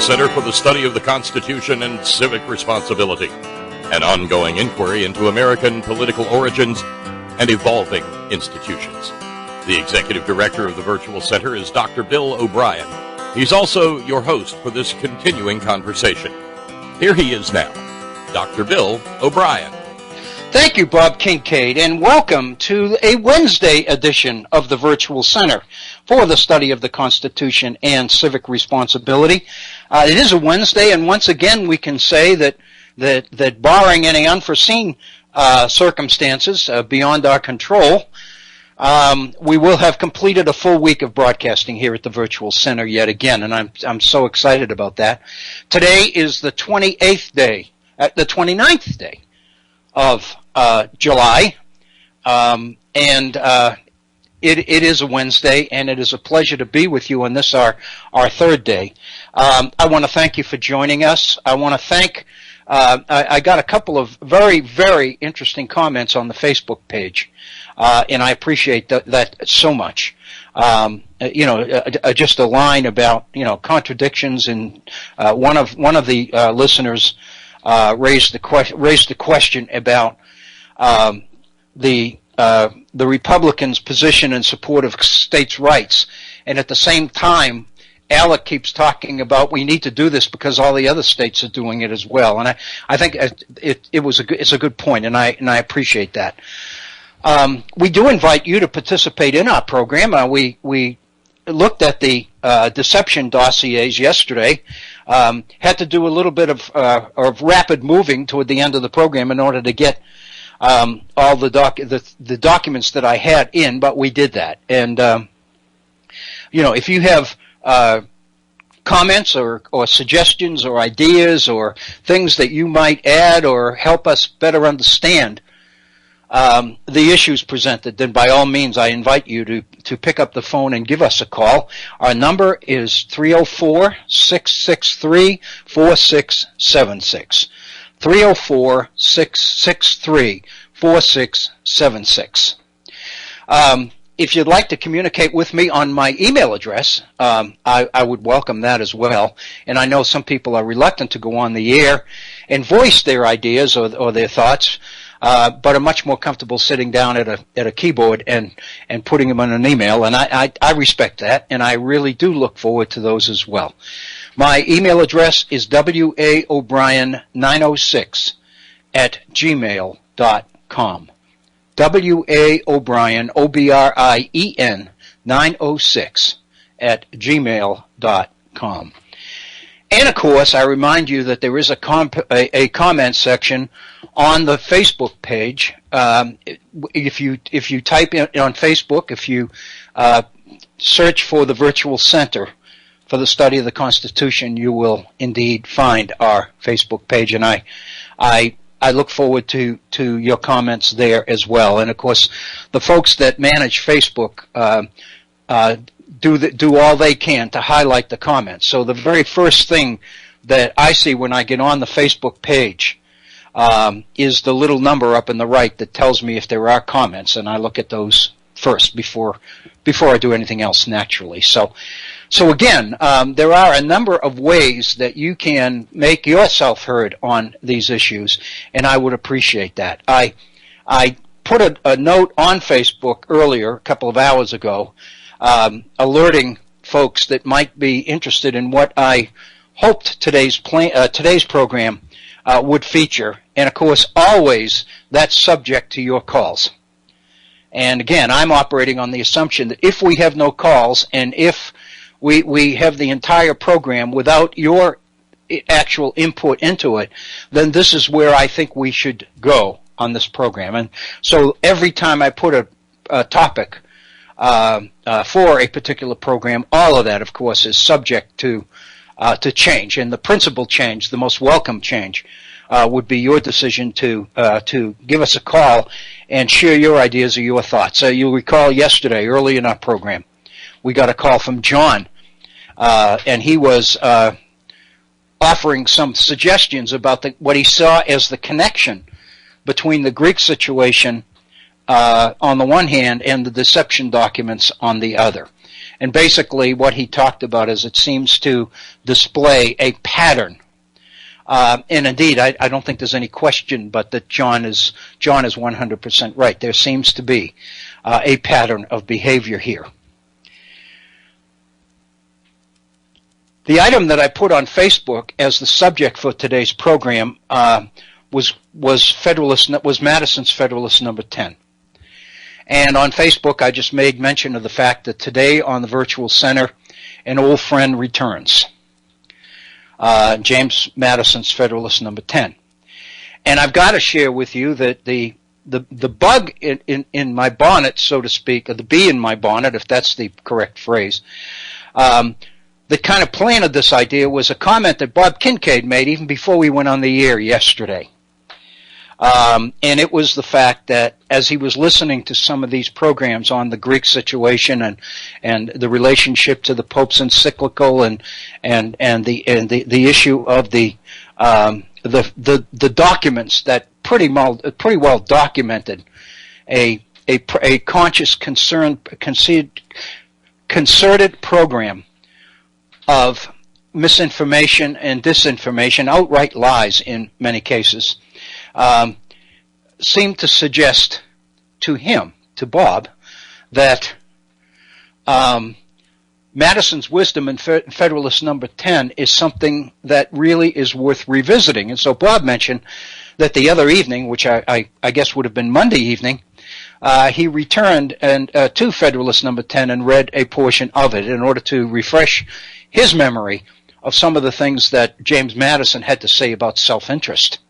Virtual Center for the Study of the Constitution and Civic Responsibility, an ongoing inquiry into American political origins and evolving institutions. The Executive Director of the Virtual Center is Dr. Bill O'Brien. He's also your host for this continuing conversation. Here he is now, Dr. Bill O'Brien. Thank you, Bob Kincaid, and welcome to a Wednesday edition of the Virtual Center for the Study of the Constitution and Civic Responsibility. It is a Wednesday, and once again we can say that barring any unforeseen circumstances beyond our control, we will have completed a full week of broadcasting here at the Virtual Center yet again, and I'm so excited about that. Today is the 29th day of July, and it is a Wednesday, and it is a pleasure to be with you on this, our third day. I want to thank you for joining us. I want to thank, I got a couple of very, very interesting comments on the Facebook page, and I appreciate that so much. Just a line about, contradictions, and one of the listeners raised the question about the Republicans' position in support of states' rights, and at the same time, Alec keeps talking about we need to do this because all the other states are doing it as well. And I think it's a good point, and I appreciate that. We do invite you to participate in our program. We looked at the deception dossiers yesterday. Had to do a little bit of rapid moving toward the end of the program in order to get all the documents that I had in, but we did that. And if you have comments or suggestions or ideas or things that you might add or help us better understand the issues presented, then by all means I invite you to pick up the phone and give us a call. Our number is 304-663-4676. 304-663-4676. If you'd like to communicate with me on my email address, I would welcome that as well. And I know some people are reluctant to go on the air and voice their ideas or their thoughts, but are much more comfortable sitting down at a keyboard and putting them in an email. And I respect that, and I really do look forward to those as well. My email address is waobrien906@gmail.com. waobrien, OBRIEN, 906@gmail.com. And of course, I remind you that there is a comment section on the Facebook page. If you type in on Facebook, if you search for the Virtual Center for the Study of the Constitution, you will indeed find our Facebook page, and I look forward to your comments there as well. And of course, the folks that manage Facebook do all they can to highlight the comments. So the very first thing that I see when I get on the Facebook page is the little number up in the right that tells me if there are comments, and I look at those first before I do anything else naturally. So again, there are a number of ways that you can make yourself heard on these issues, and I would appreciate that. I put a note on Facebook earlier, a couple of hours ago, alerting folks that might be interested in what I hoped today's program would feature, and of course, always that's subject to your calls. And again, I'm operating on the assumption that if we have no calls, and if we have the entire program without your actual input into it, then this is where I think we should go on this program. And so every time I put a topic for a particular program, all of that, of course, is subject to change. And the principal change, the most welcome change, would be your decision to give us a call and share your ideas or your thoughts. You'll recall yesterday, early in our program, we got a call from John, and he was offering some suggestions about what he saw as the connection between the Greek situation on the one hand and the deception documents on the other. And basically what he talked about is it seems to display a pattern. And indeed, I don't think there's any question but that John is 100% right. There seems to be a pattern of behavior here. The item that I put on Facebook as the subject for today's program was Madison's Federalist number 10. And on Facebook, I just made mention of the fact that today on the Virtual Center, an old friend returns. James Madison's Federalist number 10. And I've got to share with you that the bug in my bonnet, so to speak, or the bee in my bonnet, if that's the correct phrase, that kind of planted this idea was a comment that Bob Kincaid made even before we went on the air yesterday. And it was the fact that as he was listening to some of these programs on the Greek situation and the relationship to the Pope's encyclical and the issue of the documents that pretty well documented a conscious concerted program of misinformation and disinformation, outright lies in many cases, seemed to suggest to him, to Bob, that Madison's wisdom in Federalist number 10 is something that really is worth revisiting. And so Bob mentioned that the other evening, which I guess would have been Monday evening, he returned to Federalist number 10 and read a portion of it in order to refresh his memory of some of the things that James Madison had to say about self-interest.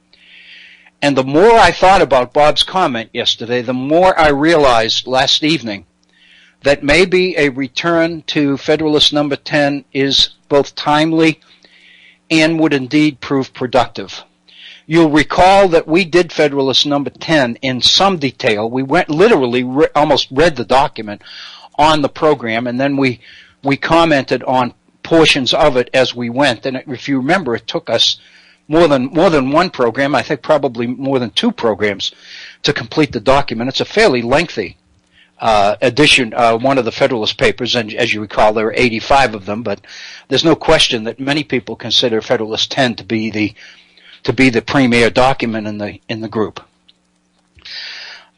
And the more I thought about Bob's comment yesterday, the more I realized last evening that maybe a return to Federalist number 10 is both timely and would indeed prove productive. You'll recall that we did Federalist number 10 in some detail. We went literally almost read the document on the program, and then we commented on portions of it as we went. And if you remember, it took us more than one program, I think probably more than two programs, to complete the document. It's a fairly lengthy edition, one of the Federalist Papers, and as you recall, there are 85 of them, but there's no question that many people consider Federalist 10 to be the premier document in the group.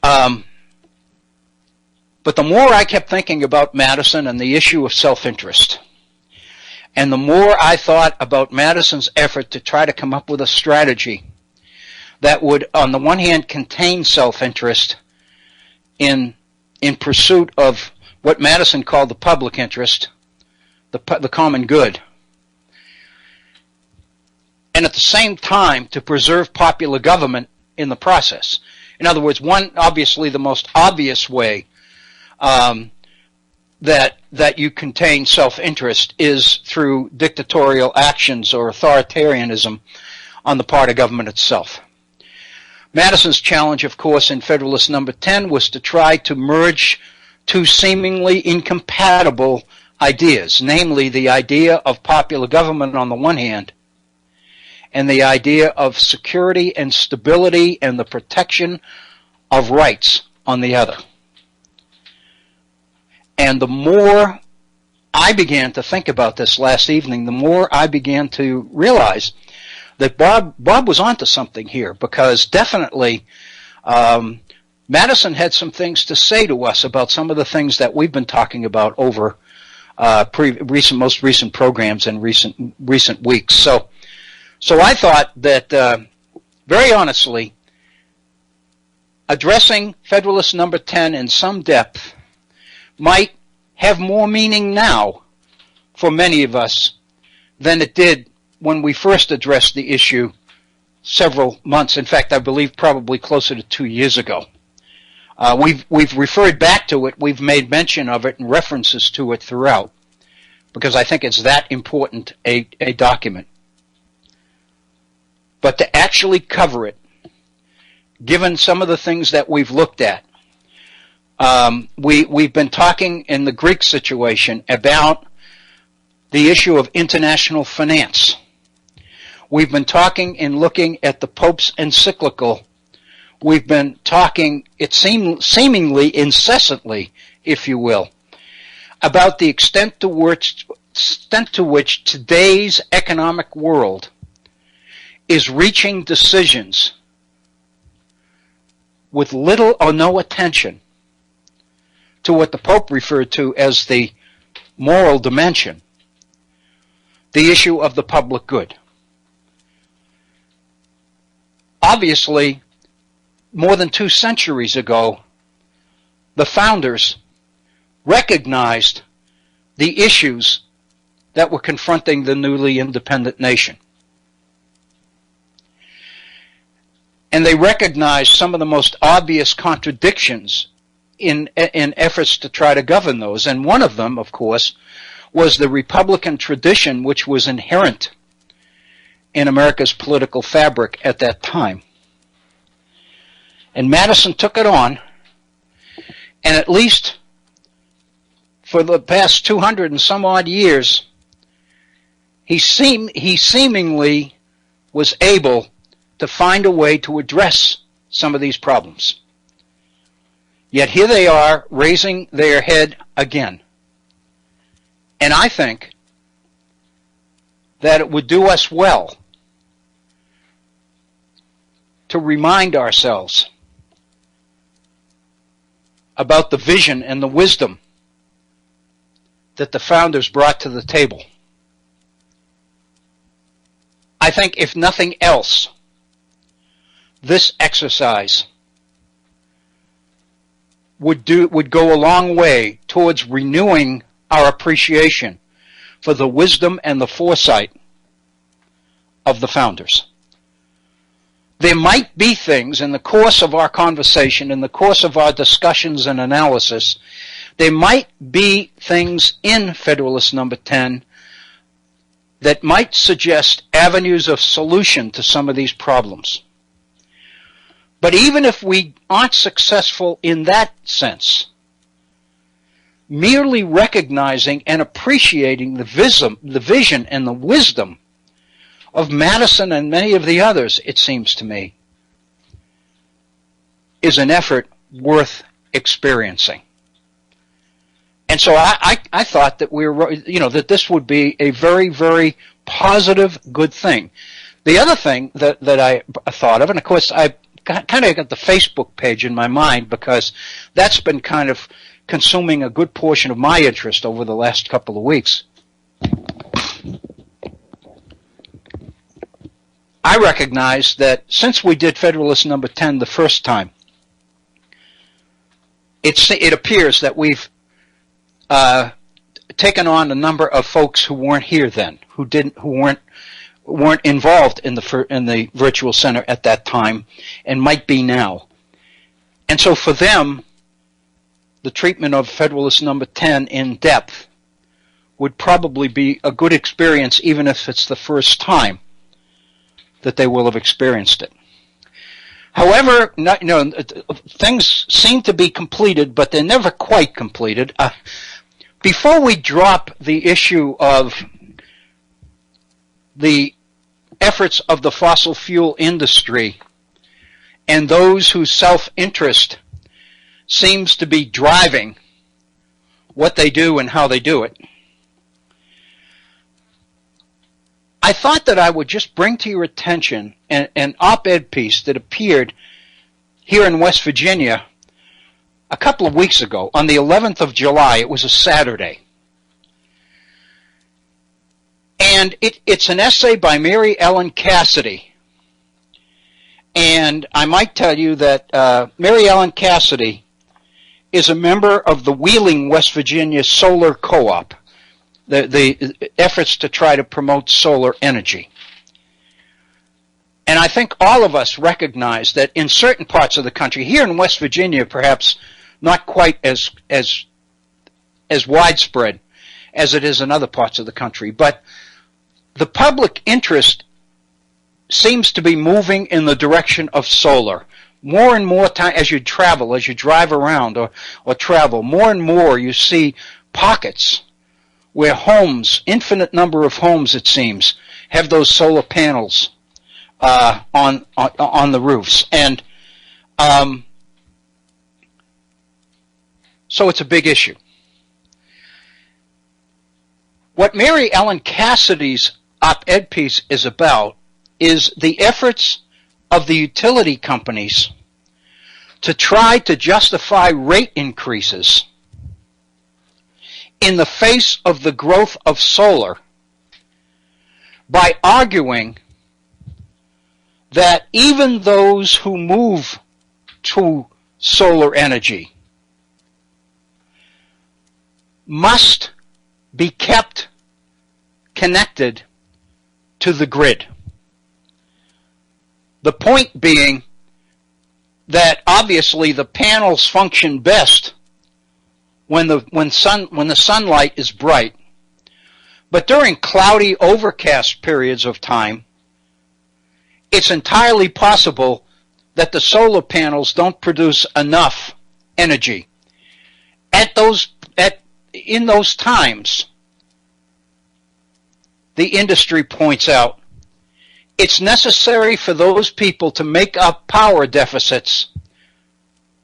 But the more I kept thinking about Madison and the issue of self-interest, and the more I thought about Madison's effort to try to come up with a strategy that would, on the one hand, contain self-interest in pursuit of what Madison called the public interest, the common good, and at the same time to preserve popular government in the process. In other words, obviously the most obvious way that you contain self-interest is through dictatorial actions or authoritarianism on the part of government itself. Madison's challenge, of course, in Federalist number 10 was to try to merge two seemingly incompatible ideas, namely the idea of popular government on the one hand and the idea of security and stability and the protection of rights on the other. And the more I began to think about this last evening, the more I began to realize that Bob was onto something here, because definitely Madison had some things to say to us about some of the things that we've been talking about over most recent programs and recent weeks. So I thought that very honestly, addressing Federalist number 10 in some depth might have more meaning now for many of us than it did when we first addressed the issue several months. In fact, I believe probably closer to 2 years ago. We've referred back to it. We've made mention of it and references to it throughout, because I think it's that important a document. But to actually cover it, given some of the things that we've looked at, we've been talking in the Greek situation about the issue of international finance. We've been talking and looking at the Pope's encyclical. We've been talking, it seemingly incessantly, if you will, about the extent to which today's economic world is reaching decisions with little or no attention to what the Pope referred to as the moral dimension, the issue of the public good. Obviously, more than 2 centuries ago, the founders recognized the issues that were confronting the newly independent nation. And they recognized some of the most obvious contradictions in efforts to try to govern those. And one of them, of course, was the Republican tradition which was inherent in America's political fabric at that time. And Madison took it on, and at least for the past 200 and some odd years, he seemingly was able to find a way to address some of these problems. Yet here they are raising their head again. And I think that it would do us well to remind ourselves about the vision and the wisdom that the founders brought to the table. I think, if nothing else, this exercise would go a long way towards renewing our appreciation for the wisdom and the foresight of the founders. There might be things in the course of our conversation, in the course of our discussions and analysis, there might be things in Federalist Number 10 that might suggest avenues of solution to some of these problems. But even if we aren't successful in that sense, merely recognizing and appreciating the vision and the wisdom of Madison and many of the others, it seems to me, is an effort worth experiencing. And so I thought that that this would be a very, very positive, good thing. The other thing that I thought of, and of course I kind of got the Facebook page in my mind because that's been kind of consuming a good portion of my interest over the last couple of weeks. I recognize that since we did Federalist Number 10 the first time, it appears that we've taken on a number of folks who weren't here then, who weren't involved in the virtual center at that time, and might be now. And so for them, the treatment of Federalist Number 10 in depth would probably be a good experience, even if it's the first time that they will have experienced it. However, things seem to be completed, but they're never quite completed. Before we drop the issue of the efforts of the fossil fuel industry and those whose self-interest seems to be driving what they do and how they do it, I thought that I would just bring to your attention an op-ed piece that appeared here in West Virginia a couple of weeks ago, on the 11th of July. It was a Saturday. And it's an essay by Mary Ellen Cassidy. And I might tell you that Mary Ellen Cassidy is a member of the Wheeling, West Virginia Solar Co-op, the efforts to try to promote solar energy. And I think all of us recognize that in certain parts of the country, here in West Virginia perhaps not quite as widespread as it is in other parts of the country, but the public interest seems to be moving in the direction of solar. More and more time as you travel, as you drive around or travel, more and more you see pockets where homes, infinite number of homes it seems, have those solar panels on the roofs. And so it's a big issue. What Mary Ellen Cassidy's op-ed piece is about is the efforts of the utility companies to try to justify rate increases in the face of the growth of solar by arguing that even those who move to solar energy must be kept connected to the grid. The point being that obviously the panels function best when the sunlight is bright, but during cloudy, overcast periods of time, it's entirely possible that the solar panels don't produce enough energy. In those times, the industry points out, it's necessary for those people to make up power deficits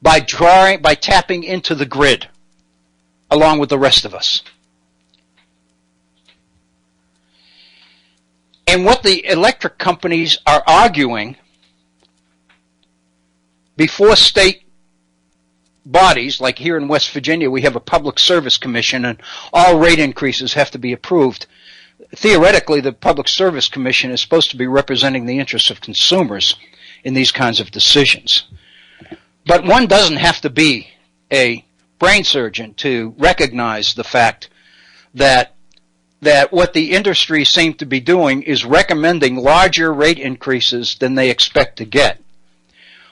by tapping into the grid, along with the rest of us. And what the electric companies are arguing before state bodies, like here in West Virginia, we have a Public Service Commission, and all rate increases have to be approved. Theoretically, the Public Service Commission is supposed to be representing the interests of consumers in these kinds of decisions. But one doesn't have to be a brain surgeon to recognize the fact that what the industry seems to be doing is recommending larger rate increases than they expect to get,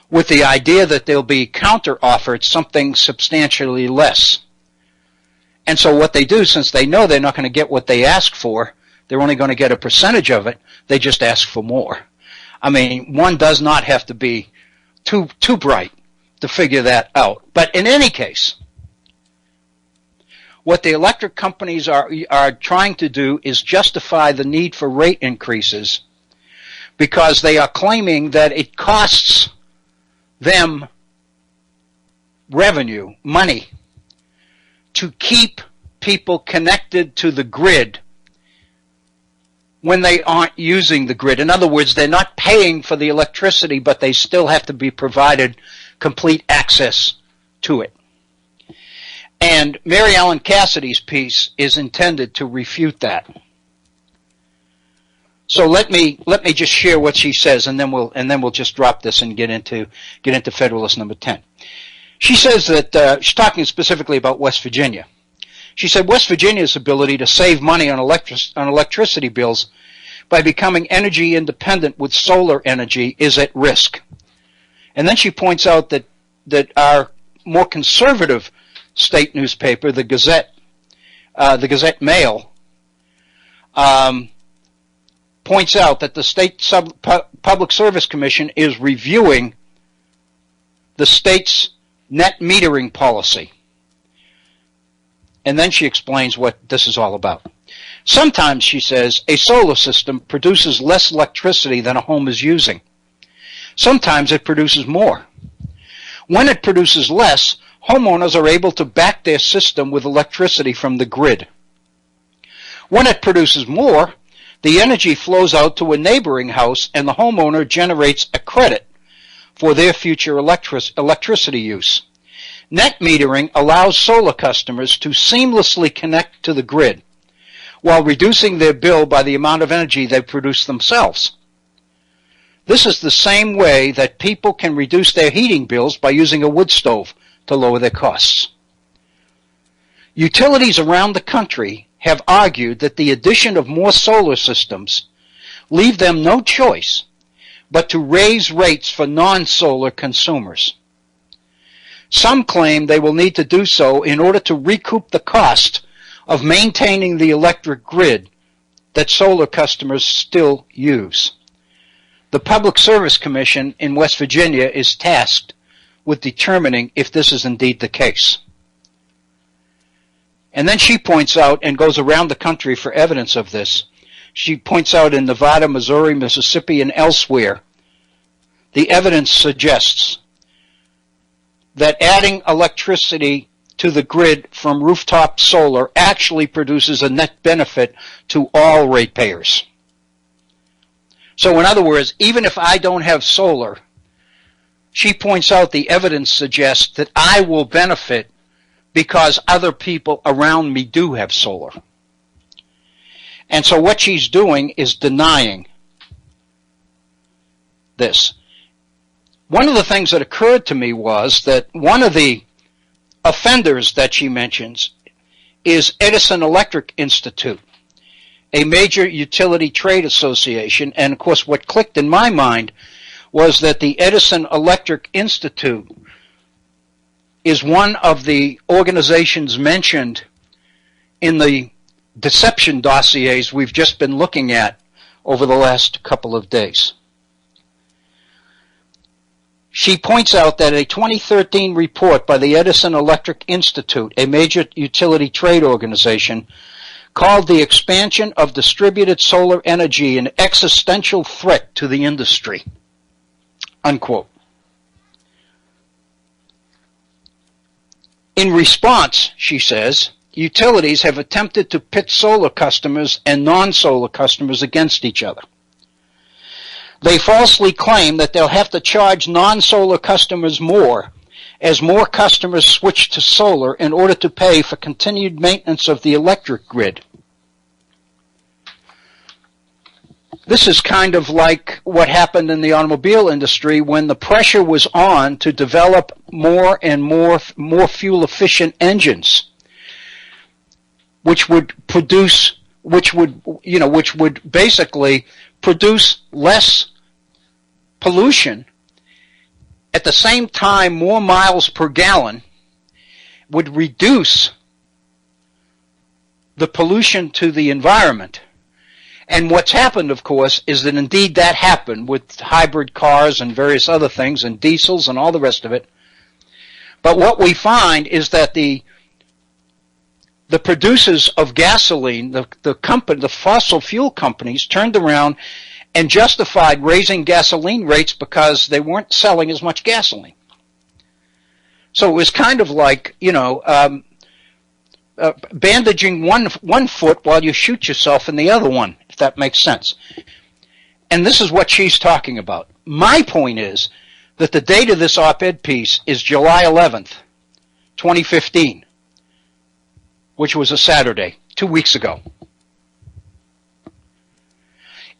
with the idea that they'll be counter-offered something substantially less. And so what they do, since they know they're not going to get what they ask for, they're only going to get a percentage of it, they just ask for more. I mean, one does not have to be too bright to figure that out. But in any case, what the electric companies are trying to do is justify the need for rate increases because they are claiming that it costs them revenue, money, to keep people connected to the grid when they aren't using the grid. In other words, they're not paying for the electricity, but they still have to be provided complete access to it. And Mary Ellen Cassidy's piece is intended to refute that. So let me just share what she says, and then we'll just drop this and get into Federalist number 10. She says that she's talking specifically about West Virginia. She said West Virginia's ability to save money on electricity bills by becoming energy independent with solar energy is at risk. And then she points out that our more conservative state newspaper, the Gazette Mail, points out that the State Public Service Commission is reviewing the state's net metering policy. And then she explains what this is all about. Sometimes, she says, a solar system produces less electricity than a home is using. Sometimes it produces more. When it produces less, homeowners are able to back their system with electricity from the grid. When it produces more, the energy flows out to a neighboring house and the homeowner generates a credit for their future electricity use. Net metering allows solar customers to seamlessly connect to the grid while reducing their bill by the amount of energy they produce themselves. This is the same way that people can reduce their heating bills by using a wood stove to lower their costs. Utilities around the country have argued that the addition of more solar systems leave them no choice but to raise rates for non-solar consumers. Some claim they will need to do so in order to recoup the cost of maintaining the electric grid that solar customers still use. The Public Service Commission in West Virginia is tasked with determining if this is indeed the case. And then she points out, and goes around the country for evidence of this, she points out in Nevada, Missouri, Mississippi, and elsewhere, the evidence suggests that adding electricity to the grid from rooftop solar actually produces a net benefit to all ratepayers. So in other words, even if I don't have solar, she points out the evidence suggests that I will benefit because other people around me do have solar. And so what she's doing is denying this. One of the things that occurred to me was that one of the offenders that she mentions is Edison Electric Institute, a major utility trade association. And of course what clicked in my mind was that the Edison Electric Institute is one of the organizations mentioned in the deception dossiers we've just been looking at over the last couple of days. She points out that a 2013 report by the Edison Electric Institute, a major utility trade organization, called the expansion of distributed solar energy an existential threat to the industry, unquote. In response, she says, utilities have attempted to pit solar customers and non-solar customers against each other. They falsely claim that they'll have to charge non-solar customers more as more customers switch to solar in order to pay for continued maintenance of the electric grid. This is kind of like what happened in the automobile industry when the pressure was on to develop more and more fuel-efficient engines, which would basically produce less pollution. At the same time, more miles per gallon would reduce the pollution to the environment. And what's happened, of course, is that indeed that happened with hybrid cars and various other things and diesels and all the rest of it. But what we find is that the producers of gasoline, the fossil fuel companies, turned around and justified raising gasoline rates because they weren't selling as much gasoline. So it was kind of like, bandaging one foot while you shoot yourself in the other one, if that makes sense. And this is what she's talking about. My point is that the date of this op-ed piece is July 11th, 2015, which was a Saturday, 2 weeks ago.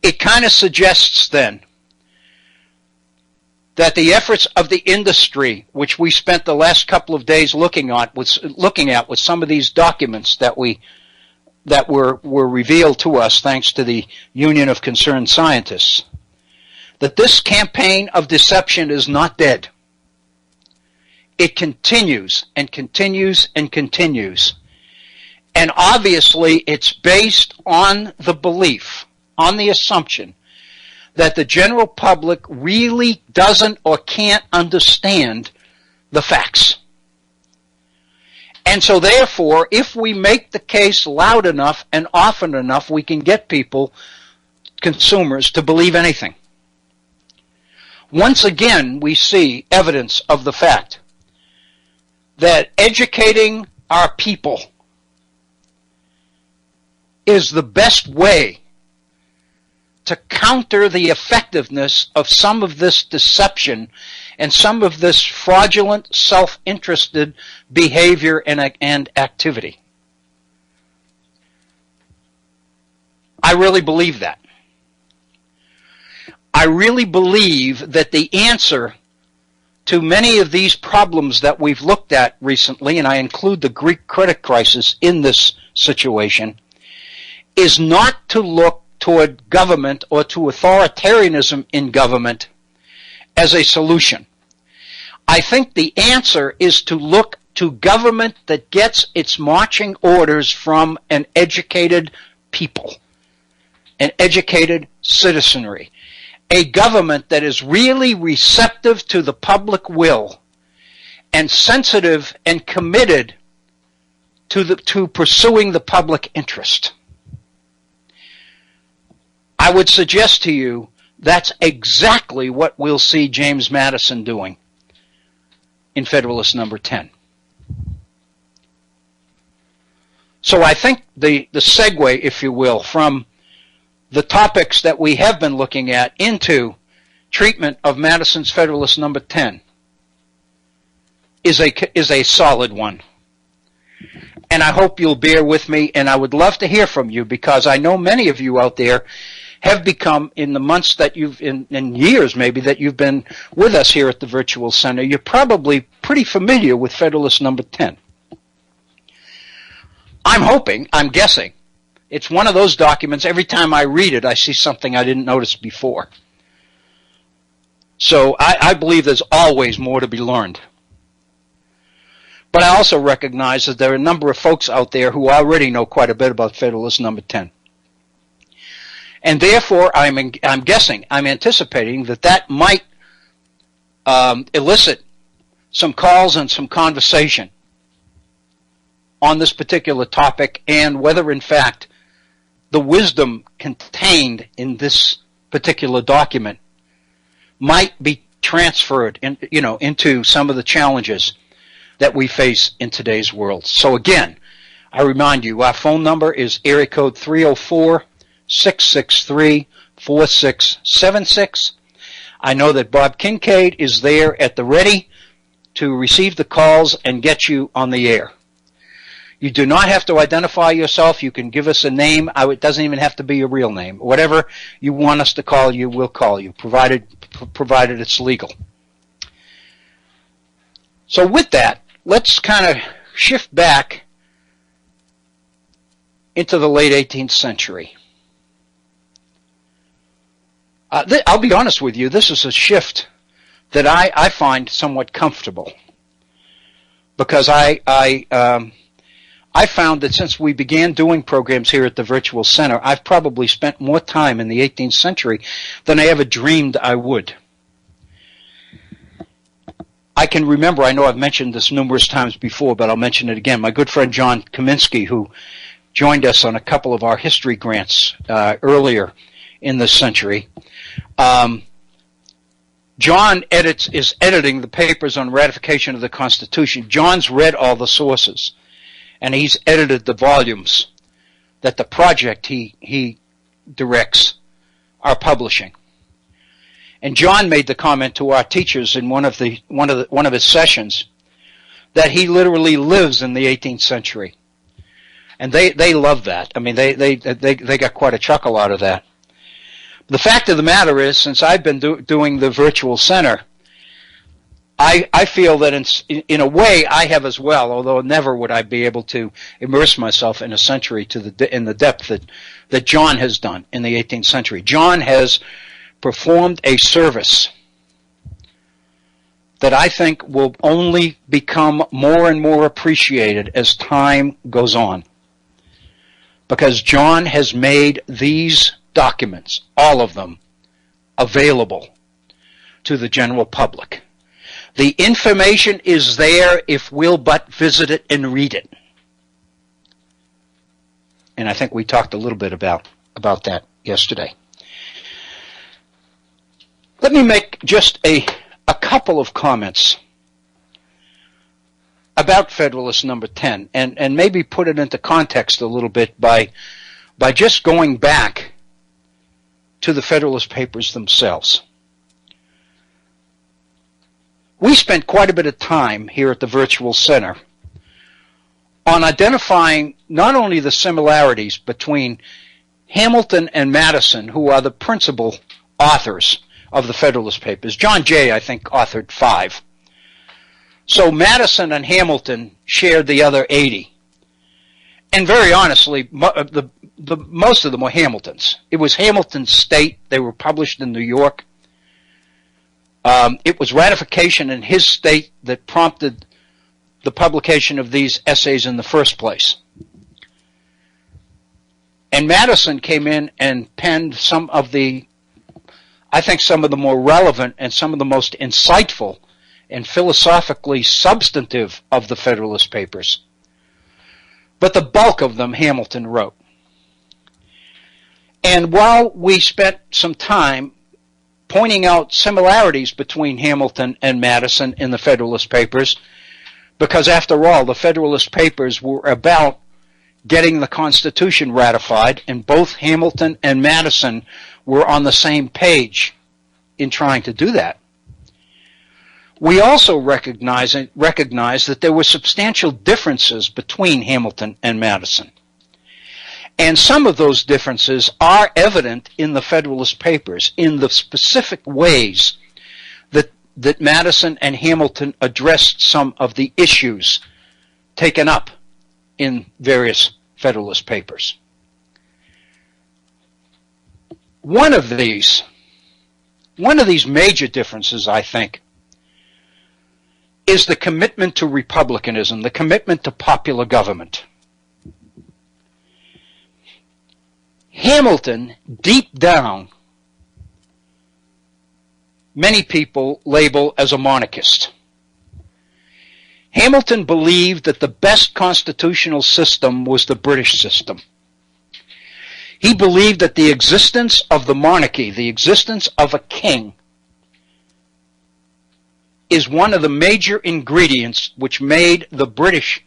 It kind of suggests then that the efforts of the industry, which we spent the last couple of days looking at with some of these documents that were revealed to us thanks to the Union of Concerned Scientists, that this campaign of deception is not dead. It continues and continues and continues. And obviously it's based on the belief, on the assumption, that the general public really doesn't or can't understand the facts. And so therefore, if we make the case loud enough and often enough, we can get people, consumers, to believe anything. Once again, we see evidence of the fact that educating our people is the best way to counter the effectiveness of some of this deception and some of this fraudulent, self-interested behavior and activity. I really believe that. I really believe that the answer to many of these problems that we've looked at recently, and I include the Greek credit crisis in this situation, is not to look toward government or to authoritarianism in government as a solution. I think the answer is to look to government that gets its marching orders from an educated people, an educated citizenry, a government that is really receptive to the public will and sensitive and committed to pursuing the public interest. I would suggest to you that's exactly what we'll see James Madison doing in Federalist number 10. So I think the segue, if you will, from the topics that we have been looking at into treatment of Madison's Federalist Number 10 is a solid one. And I hope you'll bear with me, and I would love to hear from you, because I know many of you out there have become, in the months that you've, in years maybe, that you've been with us here at the Virtual Center, you're probably pretty familiar with Federalist Number 10. I'm guessing, it's one of those documents, every time I read it, I see something I didn't notice before. So I believe there's always more to be learned. But I also recognize that there are a number of folks out there who already know quite a bit about Federalist Number 10. And therefore, I'm anticipating that might elicit some calls and some conversation on this particular topic, and whether in fact the wisdom contained in this particular document might be transferred into some of the challenges that we face in today's world. So again, I remind you, our phone number is area code 304-663-4676. I know that Bob Kincaid is there at the ready to receive the calls and get you on the air. You do not have to identify yourself. You can give us a name. It doesn't even have to be a real name. Whatever you want us to call you, we'll call you, provided it's legal. So with that, let's kind of shift back into the late 18th century. I'll be honest with you, this is a shift that I find somewhat comfortable, because I found that since we began doing programs here at the Virtual Center, I've probably spent more time in the 18th century than I ever dreamed I would. I can remember, I know I've mentioned this numerous times before, but I'll mention it again. My good friend John Kaminsky, who joined us on a couple of our history grants earlier in this century, John is editing the papers on ratification of the Constitution. John's read all the sources, and he's edited the volumes that the project he directs are publishing. And John made the comment to our teachers in one of his sessions that he literally lives in the 18th century, and they love that. I mean, they got quite a chuckle out of that. The fact of the matter is, since I've been doing the Virtual Center, I feel that in a way I have as well, although never would I be able to immerse myself in a century in the depth that John has done in the 18th century. John has performed a service that I think will only become more and more appreciated as time goes on, because John has made these documents, all of them, available to the general public. The information is there if we'll but visit it and read it. And I think we talked a little bit about that yesterday. Let me make just a couple of comments about Federalist Number 10, and maybe put it into context a little bit by just going back to the Federalist Papers themselves. We spent quite a bit of time here at the Virtual Center on identifying not only the similarities between Hamilton and Madison, who are the principal authors of the Federalist Papers. John Jay, I think, authored 5. So Madison and Hamilton shared the other 80. And very honestly, most of them were Hamilton's. It was Hamilton's state. They were published in New York. It was ratification in his state that prompted the publication of these essays in the first place. And Madison came in and penned some of the more relevant and some of the most insightful and philosophically substantive of the Federalist Papers. But the bulk of them Hamilton wrote. And while we spent some time pointing out similarities between Hamilton and Madison in the Federalist Papers, because after all, the Federalist Papers were about getting the Constitution ratified, and both Hamilton and Madison were on the same page in trying to do that. We also recognize that there were substantial differences between Hamilton and Madison. And some of those differences are evident in the Federalist Papers, in the specific ways that Madison and Hamilton addressed some of the issues taken up in various Federalist Papers. One of these major differences, I think, is the commitment to republicanism, the commitment to popular government. Hamilton, deep down, many people label as a monarchist. Hamilton believed that the best constitutional system was the British system. He believed that the existence of the monarchy, the existence of a king, is one of the major ingredients which made the British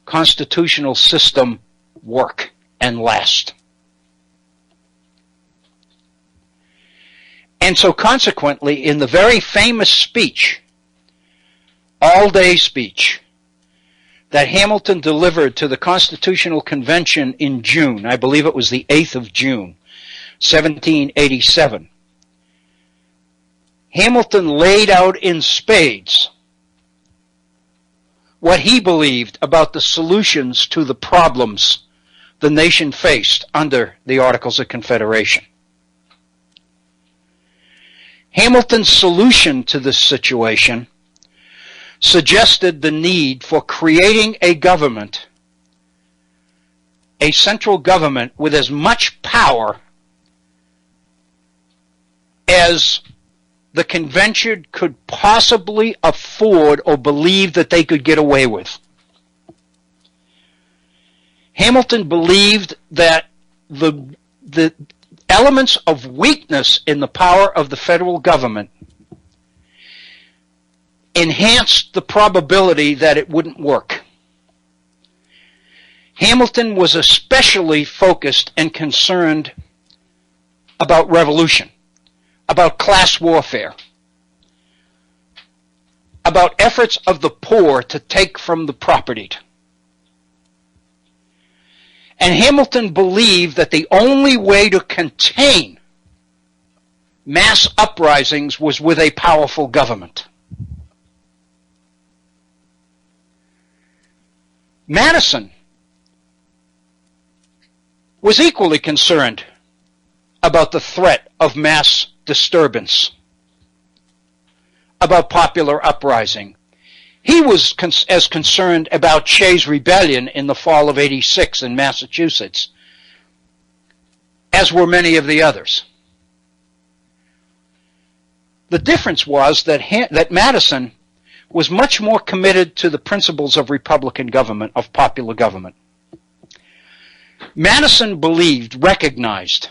constitutional system work and last. And so consequently, in the very famous speech, all-day speech, that Hamilton delivered to the Constitutional Convention in June, I believe it was the 8th of June, 1787, Hamilton laid out in spades what he believed about the solutions to the problems the nation faced under the Articles of Confederation. Hamilton's solution to this situation suggested the need for creating a government, a central government with as much power as the convention could possibly afford or believe that they could get away with. Hamilton believed that the elements of weakness in the power of the federal government enhanced the probability that it wouldn't work. Hamilton was especially focused and concerned about revolution, about class warfare, about efforts of the poor to take from the propertied. And Hamilton believed that the only way to contain mass uprisings was with a powerful government. Madison was equally concerned about the threat of mass disturbance, about popular uprising. He was as concerned about Shays' Rebellion in the fall of '86 in Massachusetts as were many of the others. The difference was that Madison was much more committed to the principles of Republican government, of popular government. Madison recognized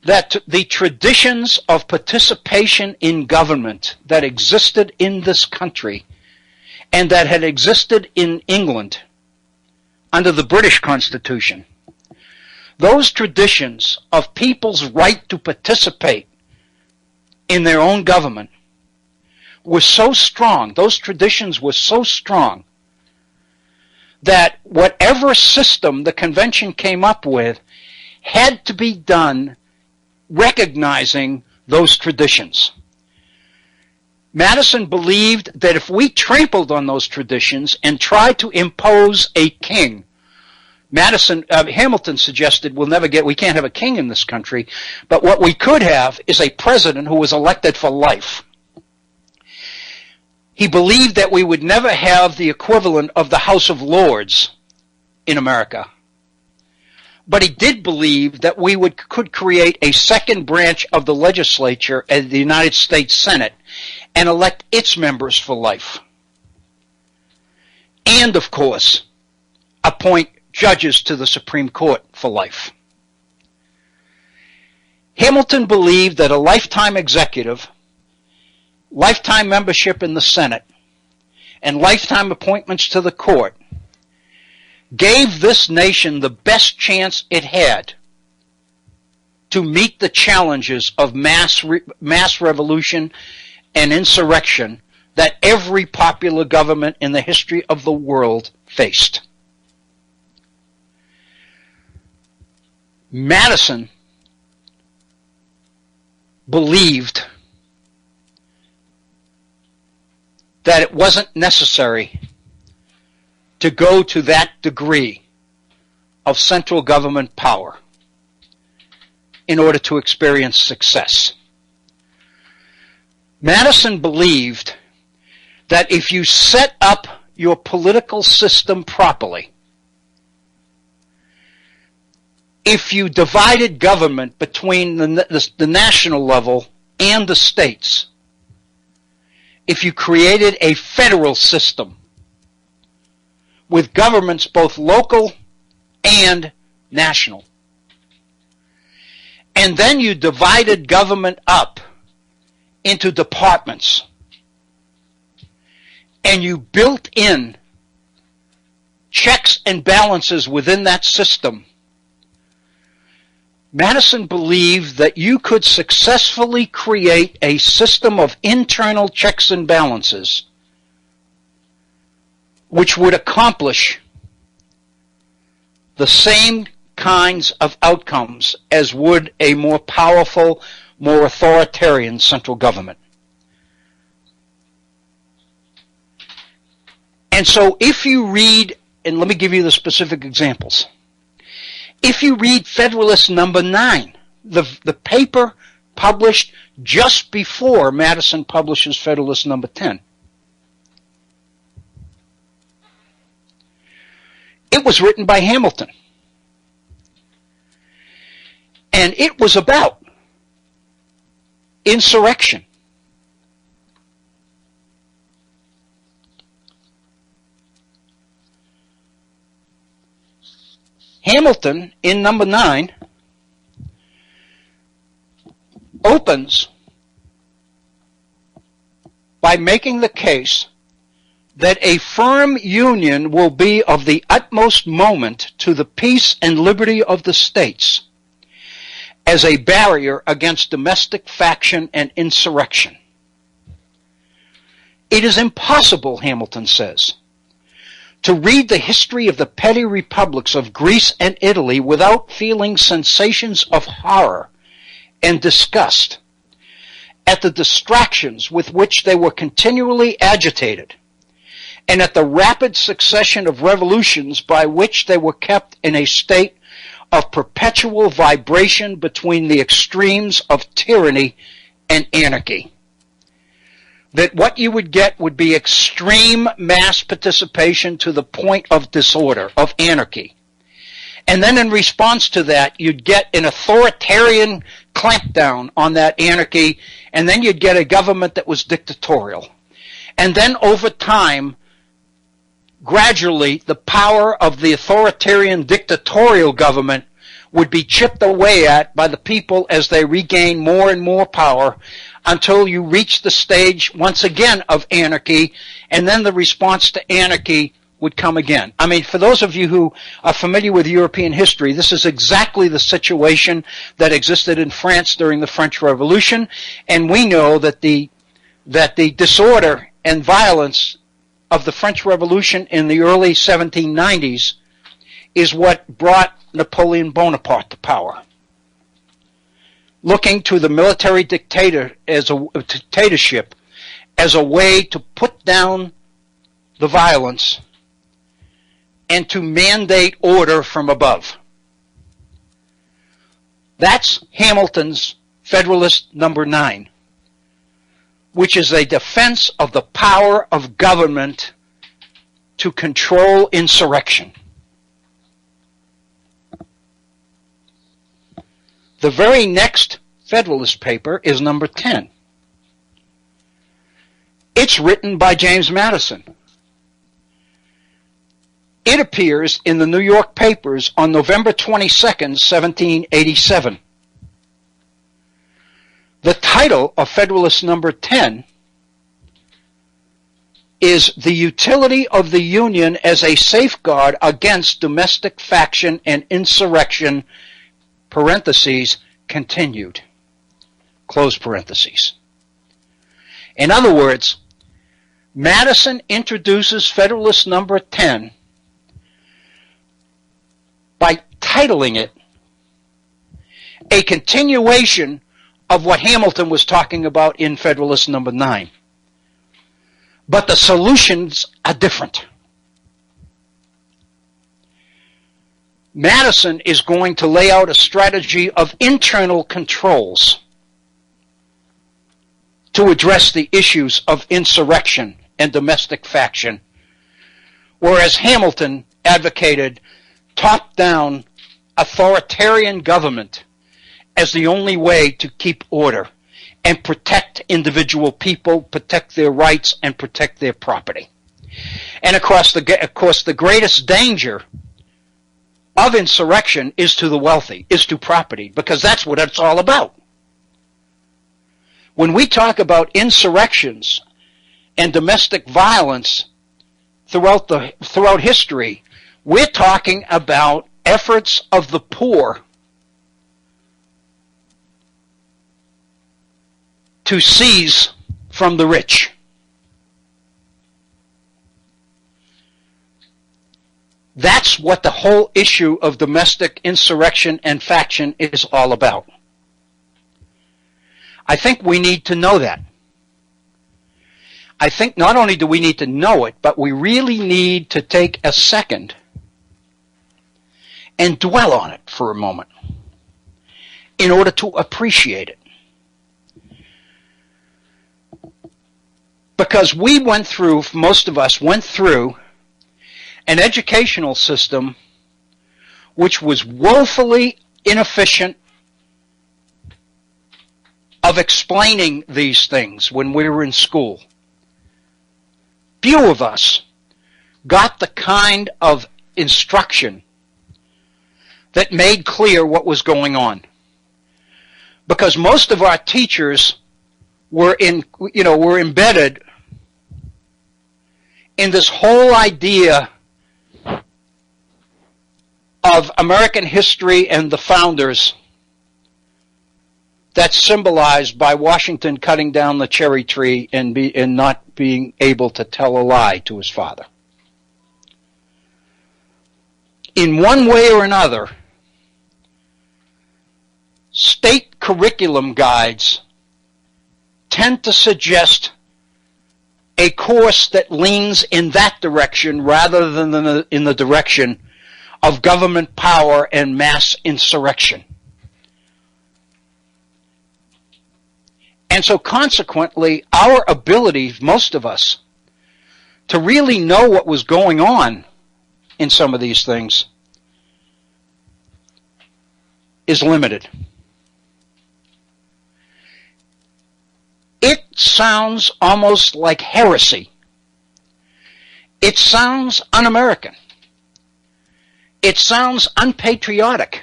that the traditions of participation in government that existed in this country and that had existed in England under the British Constitution, those traditions of people's right to participate in their own government were so strong, those traditions were so strong, that whatever system the convention came up with had to be done recognizing those traditions. Madison believed that if we trampled on those traditions and tried to impose a king, Hamilton suggested we can't have a king in this country, but what we could have is a president who was elected for life. He believed that we would never have the equivalent of the House of Lords in America. But he did believe that we could create a second branch of the legislature and the United States Senate and elect its members for life. And, of course, appoint judges to the Supreme Court for life. Hamilton believed that a lifetime executive, lifetime membership in the Senate, and lifetime appointments to the court gave this nation the best chance it had to meet the challenges of mass revolution and insurrection that every popular government in the history of the world faced. Madison believed that it wasn't necessary to go to that degree of central government power in order to experience success. Madison believed that if you set up your political system properly, if you divided government between the national level and the states, if you created a federal system with governments both local and national, and then you divided government up into departments, and you built in checks and balances within that system, Madison believed that you could successfully create a system of internal checks and balances which would accomplish the same kinds of outcomes as would a more powerful, more authoritarian central government. And so if you read, and let me give you the specific examples. If you read Federalist number 9, the paper published just before Madison publishes Federalist number 10, it was written by Hamilton. And it was about insurrection. Hamilton, in number 9, opens by making the case that a firm union will be of the utmost moment to the peace and liberty of the states as a barrier against domestic faction and insurrection. It is impossible, Hamilton says, to read the history of the petty republics of Greece and Italy without feeling sensations of horror and disgust at the distractions with which they were continually agitated, and at the rapid succession of revolutions by which they were kept in a state of perpetual vibration between the extremes of tyranny and anarchy. That what you would get would be extreme mass participation to the point of disorder, of anarchy. And then in response to that, you'd get an authoritarian clampdown on that anarchy, and then you'd get a government that was dictatorial. And then over time, gradually, the power of the authoritarian dictatorial government would be chipped away at by the people as they regain more and more power, until you reach the stage, once again, of anarchy, and then the response to anarchy would come again. I mean, for those of you who are familiar with European history, this is exactly the situation that existed in France during the French Revolution, and we know that the disorder and violence of the French Revolution in the early 1790s is what brought Napoleon Bonaparte to power, looking to the military dictatorship as a way to put down the violence and to mandate order from above. That's Hamilton's Federalist number 9, which is a defense of the power of government to control insurrection. The very next Federalist paper is number 10. It's written by James Madison. It appears in the New York papers on November 22nd, 1787. The title of Federalist number 10 is the utility of the Union as a safeguard against domestic faction and insurrection, parentheses, continued, close parentheses. In other words, Madison introduces Federalist number 10 by titling it a continuation of what Hamilton was talking about in Federalist number 9. But the solutions are different. Madison is going to lay out a strategy of internal controls to address the issues of insurrection and domestic faction, whereas Hamilton advocated top-down authoritarian government as the only way to keep order and protect individual people, protect their rights, and protect their property. And of course, the greatest danger of insurrection is to the wealthy, is to property, because that's what it's all about. When we talk about insurrections and domestic violence throughout history, we're talking about efforts of the poor to seize from the rich. That's what the whole issue of domestic insurrection and faction is all about. I think we need to know that. I think not only do we need to know it, but we really need to take a second and dwell on it for a moment in order to appreciate it. Because most of us went through an educational system which was woefully inefficient of explaining these things when we were in school. Few of us got the kind of instruction that made clear what was going on. Because most of our teachers were embedded in this whole idea of American history and the founders that's symbolized by Washington cutting down the cherry tree and not being able to tell a lie to his father. In one way or another, state curriculum guides tend to suggest a course that leans in that direction rather than in the direction of government power and mass insurrection. And so consequently, our ability, most of us, to really know what was going on in some of these things is limited. It sounds almost like heresy. It sounds un-American. It sounds unpatriotic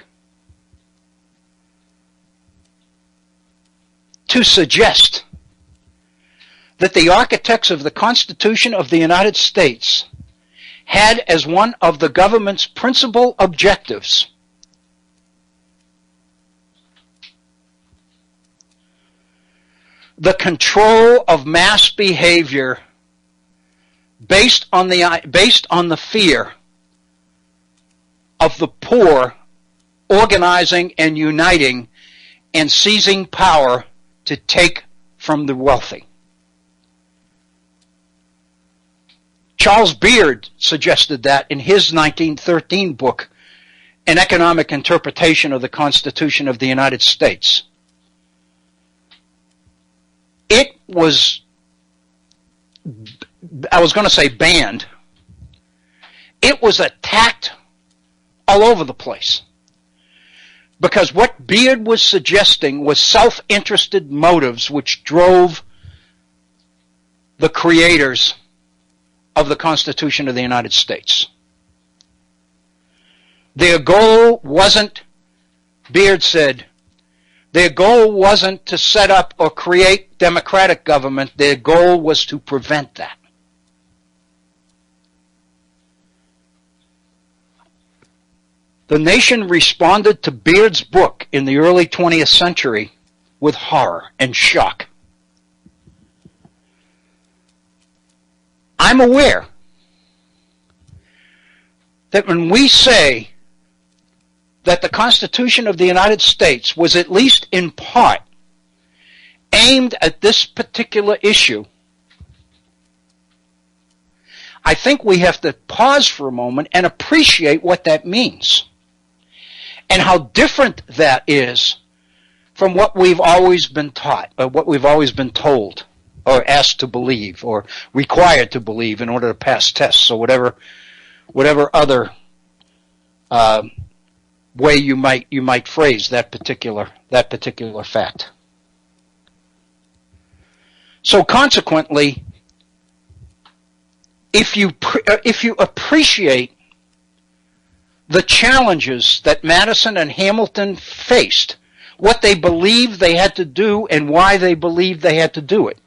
to suggest that the architects of the Constitution of the United States had as one of the government's principal objectives the control of mass behavior based on the fear of the poor organizing and uniting and seizing power to take from the wealthy. Charles Beard suggested that in his 1913 book, An Economic Interpretation of the Constitution of the United States. It was, I was going to say banned. It was attacked all over the place. Because what Beard was suggesting was self-interested motives which drove the creators of the Constitution of the United States. Their goal wasn't, Beard said, their goal wasn't to set up or create democratic government. Their goal was to prevent that. The nation responded to Beard's book in the early 20th century with horror and shock. I'm aware that when we say that the Constitution of the United States was at least in part aimed at this particular issue, I think we have to pause for a moment and appreciate what that means and how different that is from what we've always been taught or what we've always been told or asked to believe or required to believe in order to pass tests or whatever other way you might phrase that particular fact. So consequently, if you appreciate the challenges that Madison and Hamilton faced, what they believed they had to do and why they believed they had to do it,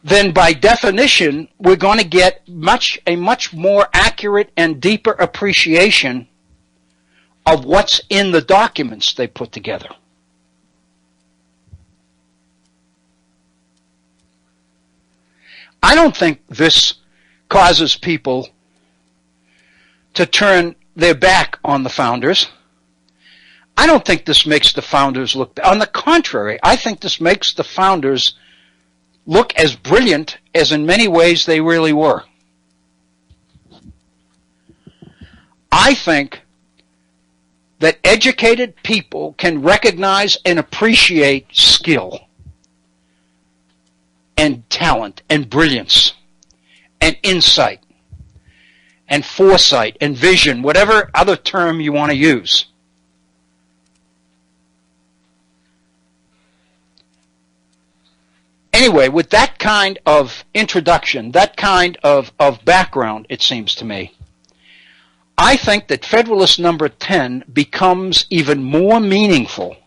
then by definition, we're going to get a much more accurate and deeper appreciation of what's in the documents they put together. I don't think this causes people to turn their back on the founders. I don't think this makes the founders look bad. On the contrary, I think this makes the founders look as brilliant as in many ways they really were. I think that educated people can recognize and appreciate skill and talent and brilliance and insight and foresight and vision, whatever other term you want to use. Anyway, with that kind of introduction, that kind of background, it seems to me, I think that Federalist number 10 becomes even more meaningful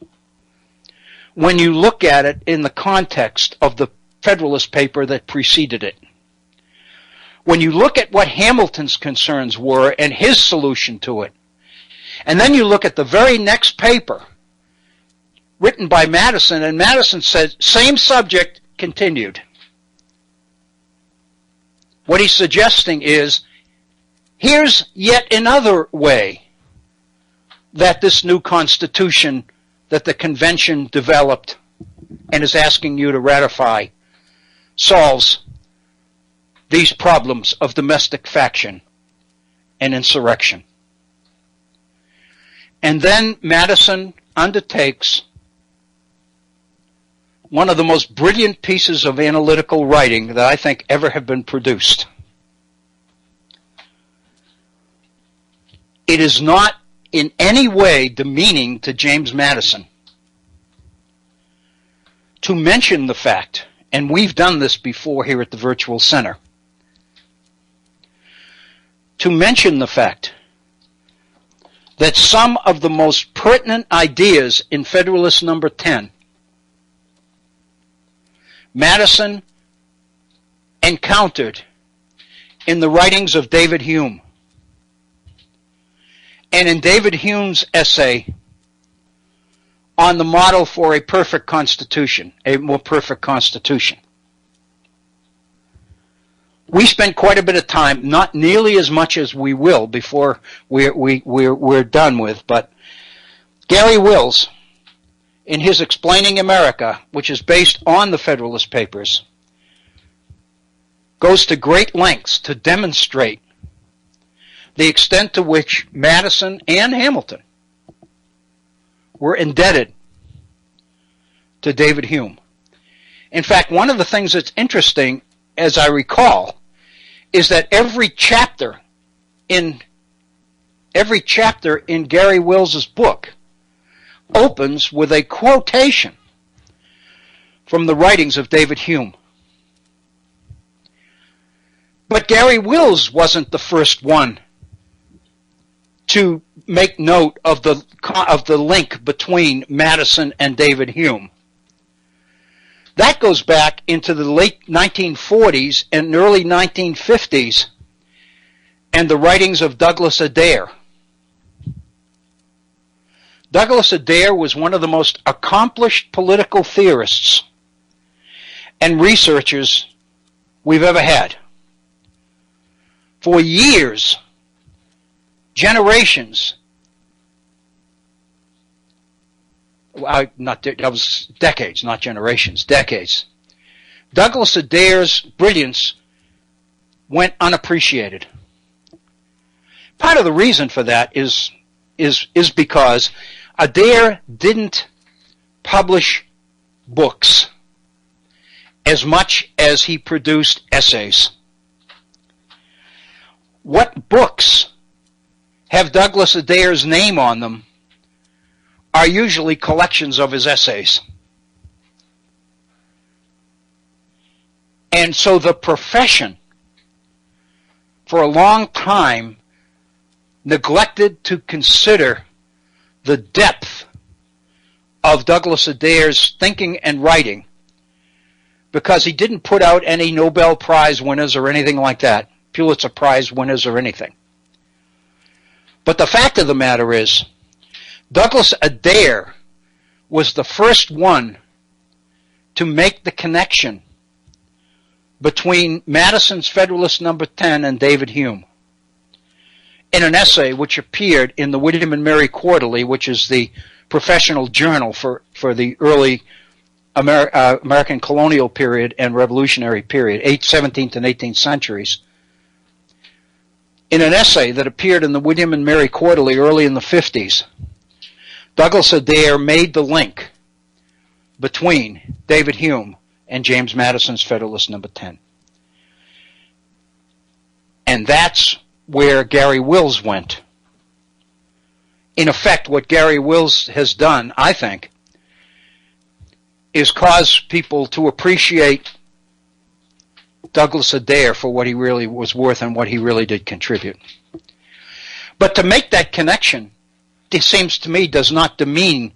when you look at it in the context of the Federalist paper that preceded it. When you look at what Hamilton's concerns were and his solution to it, and then you look at the very next paper written by Madison, and Madison said, same subject, continued. What he's suggesting is, here's yet another way that this new Constitution that the Convention developed and is asking you to ratify solves these problems of domestic faction and insurrection. And then Madison undertakes one of the most brilliant pieces of analytical writing that I think ever have been produced. It is not in any way demeaning to James Madison to mention the fact, and we've done this before here at the Virtual Center, to mention the fact that some of the most pertinent ideas in Federalist number 10 Madison encountered in the writings of David Hume and in David Hume's essay on the model for a perfect constitution, a more perfect constitution. We spent quite a bit of time, not nearly as much as we will before we're done with, but Gary Wills, in his Explaining America, which is based on the Federalist Papers, goes to great lengths to demonstrate the extent to which Madison and Hamilton were indebted to David Hume. In fact, one of the things that's interesting, as I recall, is that every chapter in Gary Wills's book opens with a quotation from the writings of David Hume. But Gary Wills wasn't the first one to make note of the link between Madison and David Hume. That goes back into the late 1940s and early 1950s and the writings of Douglas Adair. Douglas Adair was one of the most accomplished political theorists and researchers we've ever had. For years, generations, that was decades, not generations, decades. Douglas Adair's brilliance went unappreciated. Part of the reason for that is because Adair didn't publish books as much as he produced essays. What books have Douglas Adair's name on them are usually collections of his essays. And so the profession, for a long time, neglected to consider the depth of Douglas Adair's thinking and writing because he didn't put out any Nobel Prize winners or anything like that, Pulitzer Prize winners or anything. But the fact of the matter is, Douglas Adair was the first one to make the connection between Madison's Federalist No. 10 and David Hume in an essay which appeared in the William and Mary Quarterly, which is the professional journal for the early American colonial period and revolutionary period, 17th and 18th centuries. In an essay that appeared in the William and Mary Quarterly early in the 50s, Douglas Adair made the link between David Hume and James Madison's Federalist No. 10. And that's where Garry Wills went. In effect, what Garry Wills has done, I think, is cause people to appreciate Douglas Adair for what he really was worth and what he really did contribute. But to make that connection, it seems to me, does not demean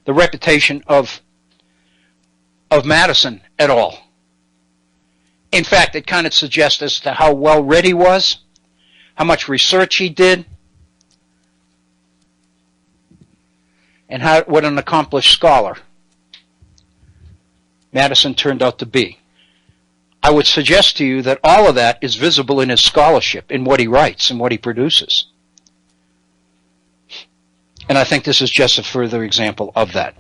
the reputation of Madison at all. In fact, it kind of suggests as to how well read he was, how much research he did, and what an accomplished scholar Madison turned out to be. I would suggest to you that all of that is visible in his scholarship, in what he writes and what he produces. And I think this is just a further example of that.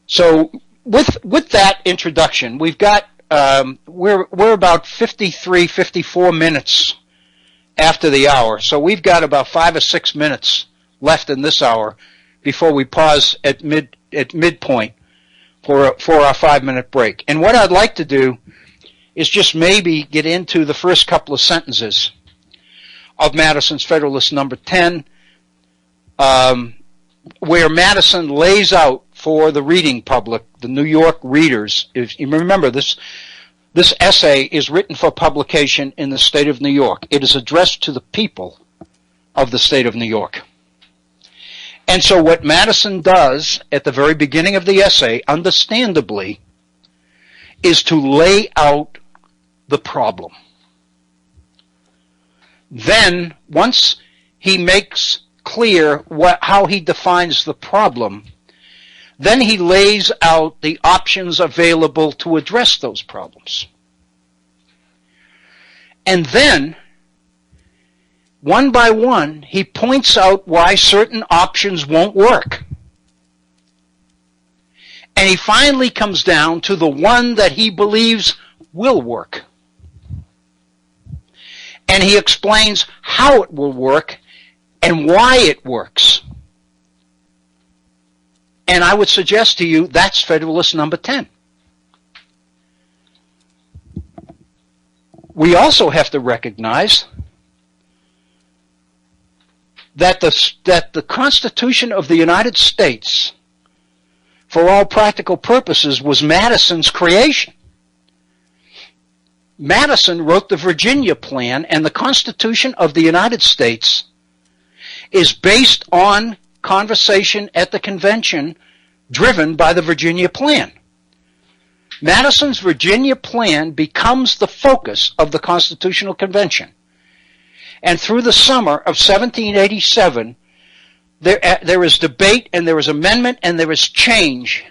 So with that introduction, we've got we're about 54 minutes after the hour. So we've got about 5 or 6 minutes left in this hour before we pause at midpoint for our 5-minute break. And what I'd like to do is just maybe get into the first couple of sentences of Madison's Federalist No. 10, where Madison lays out for the reading public, the New York readers. If you remember, this essay is written for publication in the state of New York. It is addressed to the people of the state of New York. And so what Madison does at the very beginning of the essay, understandably, is to lay out the problem. Then, once he makes clear how he defines the problem, then he lays out the options available to address those problems. And then, one by one, he points out why certain options won't work. And he finally comes down to the one that he believes will work. And he explains how it will work and why it works. And I would suggest to you that's Federalist No. 10. We also have to recognize that the Constitution of the United States, for all practical purposes, was Madison's creation. Madison wrote the Virginia Plan, and the Constitution of the United States is based on conversation at the convention driven by the Virginia Plan. Madison's Virginia plan becomes the focus of the Constitutional Convention. And through the summer of 1787, there is debate and there is amendment and there is change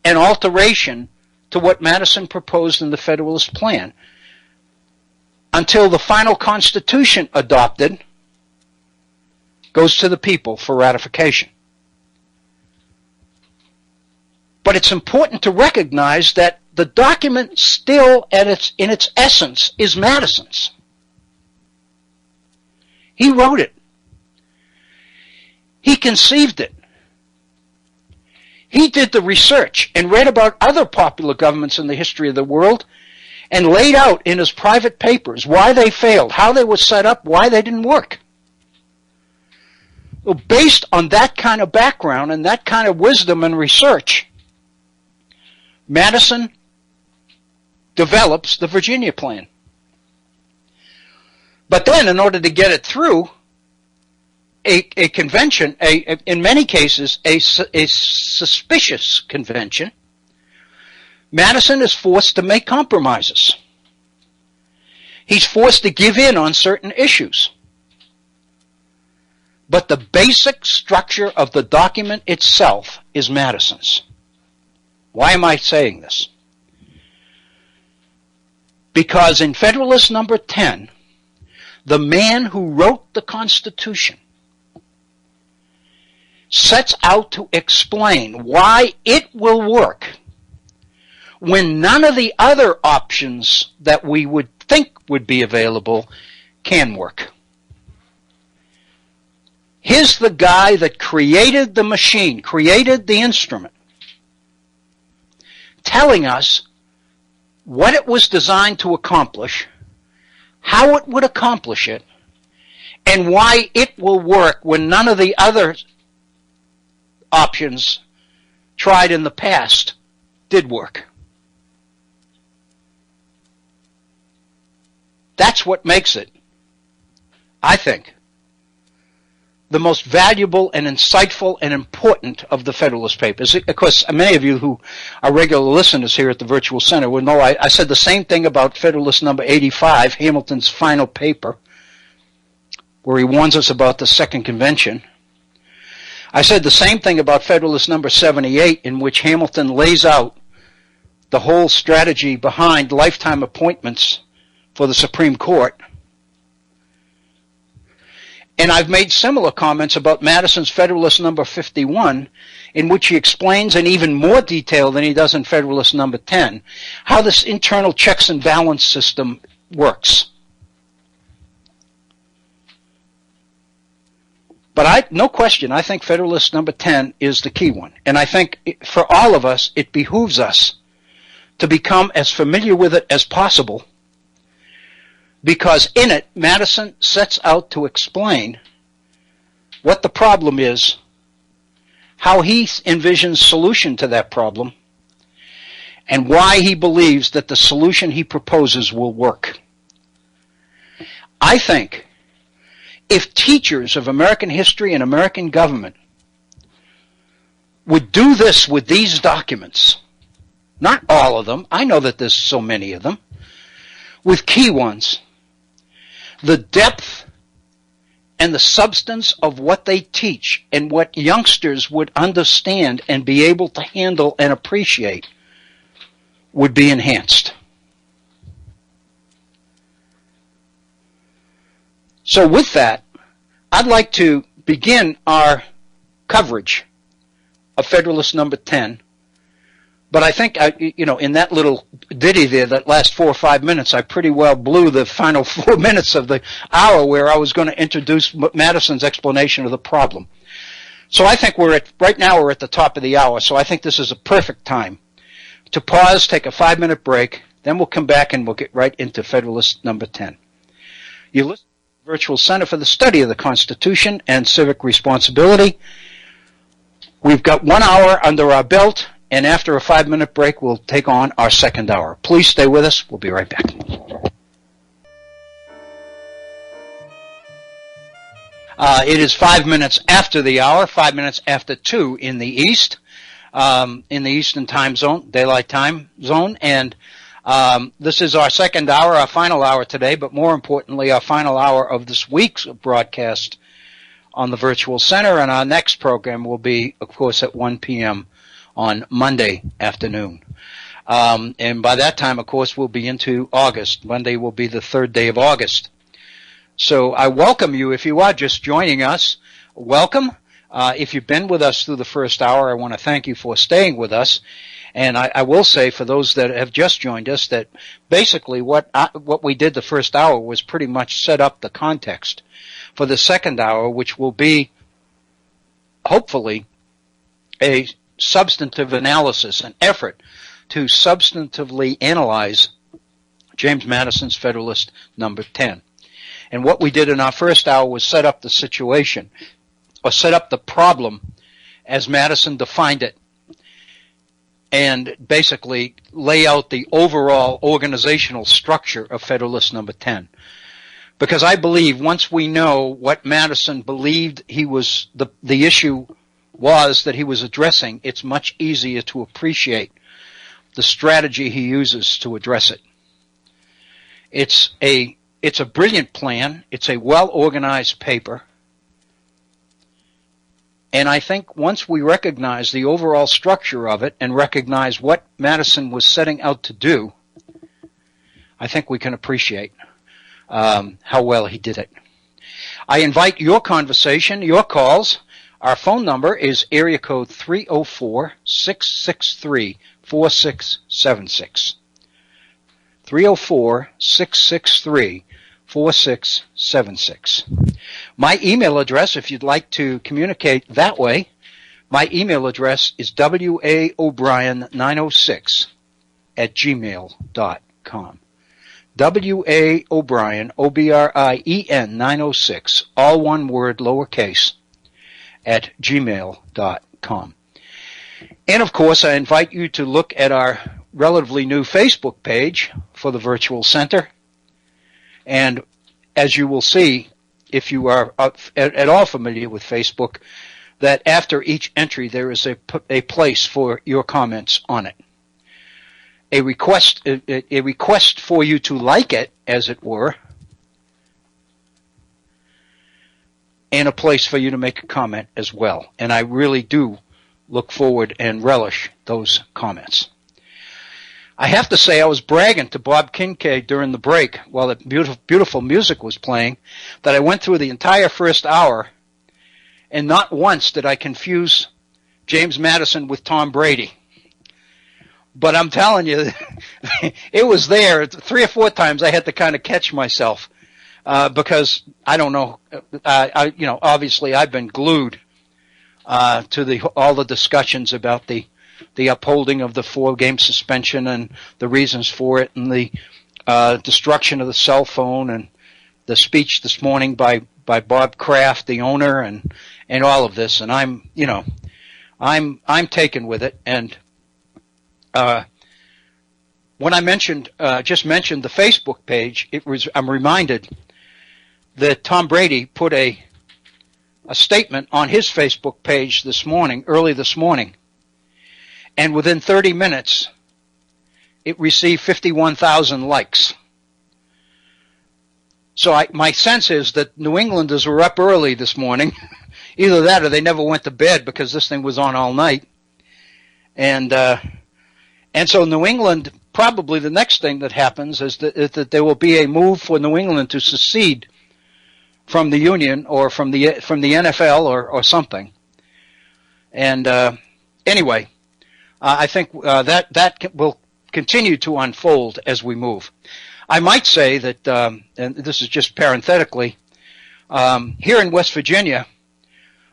and alteration to what Madison proposed in the Federalist Plan, until the final Constitution adopted goes to the people for ratification. But it's important to recognize that the document still, in its essence, is Madison's. He wrote it. He conceived it. He did the research and read about other popular governments in the history of the world and laid out in his private papers why they failed, how they were set up, why they didn't work. Well, based on that kind of background and that kind of wisdom and research, Madison develops the Virginia Plan. But then, in order to get it through, a convention, in many cases, a suspicious convention, Madison is forced to make compromises. He's forced to give in on certain issues. But the basic structure of the document itself is Madison's. Why am I saying this? Because in Federalist Number 10, the man who wrote the Constitution sets out to explain why it will work when none of the other options that we would think would be available can work. Here's the guy that created the machine, created the instrument, telling us what it was designed to accomplish, how it would accomplish it, and why it will work when none of the other options tried in the past did work. That's what makes it, I think, the most valuable and insightful and important of the Federalist Papers. Of course, many of you who are regular listeners here at the Virtual Center will know I said the same thing about Federalist Number 85, Hamilton's final paper, where he warns us about the Second Convention. I said the same thing about Federalist Number 78, in which Hamilton lays out the whole strategy behind lifetime appointments for the Supreme Court. And I've made similar comments about Madison's Federalist Number 51, in which he explains in even more detail than he does in Federalist Number 10 how this internal checks and balance system works. But no question, I think Federalist Number 10 is the key one. And I think for all of us, it behooves us to become as familiar with it as possible, because in it, Madison sets out to explain what the problem is, how he envisions solution to that problem, and why he believes that the solution he proposes will work. I think if teachers of American history and American government would do this with these documents, not all of them, I know that there's so many of them, with key ones, the depth and the substance of what they teach and what youngsters would understand and be able to handle and appreciate would be enhanced. So with that, I'd like to begin our coverage of Federalist Number 10. But I think, in that little ditty there, that last 4 or 5 minutes, I pretty well blew the final 4 minutes of the hour where I was going to introduce Madison's explanation of the problem. So I think right now we're at the top of the hour, so I think this is a perfect time to pause, take a 5-minute break, then we'll come back and we'll get right into Federalist Number 10. You listen to the Virtual Center for the Study of the Constitution and Civic Responsibility. We've got 1 hour under our belt, and after a 5-minute break, we'll take on our second hour. Please stay with us. We'll be right back. It is 5 minutes after the hour, 5 minutes after 2 in the East. in the Eastern Time Zone, Daylight Time Zone, and this is our second hour, our final hour today, but more importantly, our final hour of this week's broadcast on the Virtual Center, and our next program will be, of course, at 1 p.m. on Monday afternoon. And by that time, of course, we'll be into August. Monday will be the third day of August. So I welcome you. If you are just joining us, welcome. If you've been with us through the first hour, I want to thank you for staying with us. And I will say, for those that have just joined us, that basically what we did the first hour was pretty much set up the context for the second hour, which will be, hopefully, a substantive analysis, an effort to substantively analyze James Madison's Federalist number 10. And what we did in our first hour was set up the situation, or set up the problem as Madison defined it, and basically lay out the overall organizational structure of Federalist number 10. Because I believe once we know what Madison believed he was, the issue was that he was addressing, it's much easier to appreciate the strategy he uses to address it. It's a brilliant plan. It's a well-organized paper. And I think once we recognize the overall structure of it and recognize what Madison was setting out to do, I think we can appreciate how well he did it. I invite your conversation, your calls. Our phone number is area code 304-663-4676. 304-663-4676. My email address, if you'd like to communicate that way, my email address is waobrien906@gmail.com. waobrien, O-B-R-I-E-N 906, all one word, lowercase, at gmail.com. And of course, I invite you to look at our relatively new Facebook page for the Virtual Center. And as you will see, if you are at all familiar with Facebook, that after each entry there is a place for your comments on it. A request for you to like it, as it were, and a place for you to make a comment as well. And I really do look forward and relish those comments. I have to say I was bragging to Bob Kincaid during the break while the beautiful music was playing that I went through the entire first hour and not once did I confuse James Madison with Tom Brady. But I'm telling you, it was there 3 or 4 times. I had to kind of catch myself because I don't know. Obviously I've been glued to all the discussions about the upholding of the 4-game suspension and the reasons for it, and the destruction of the cell phone, and the speech this morning by Bob Kraft, the owner, and all of this. And I'm taken with it. And when I just mentioned the Facebook page, I'm reminded that Tom Brady put a statement on his Facebook page early this morning, and within 30 minutes, it received 51,000 likes. So my sense is that New Englanders were up early this morning. Either that or they never went to bed because this thing was on all night. And so New England, probably the next thing that happens is that there will be a move for New England to secede from the Union or from the NFL or something. And anyway, I think that will continue to unfold as we move. I might say that, and this is just parenthetically, here in West Virginia,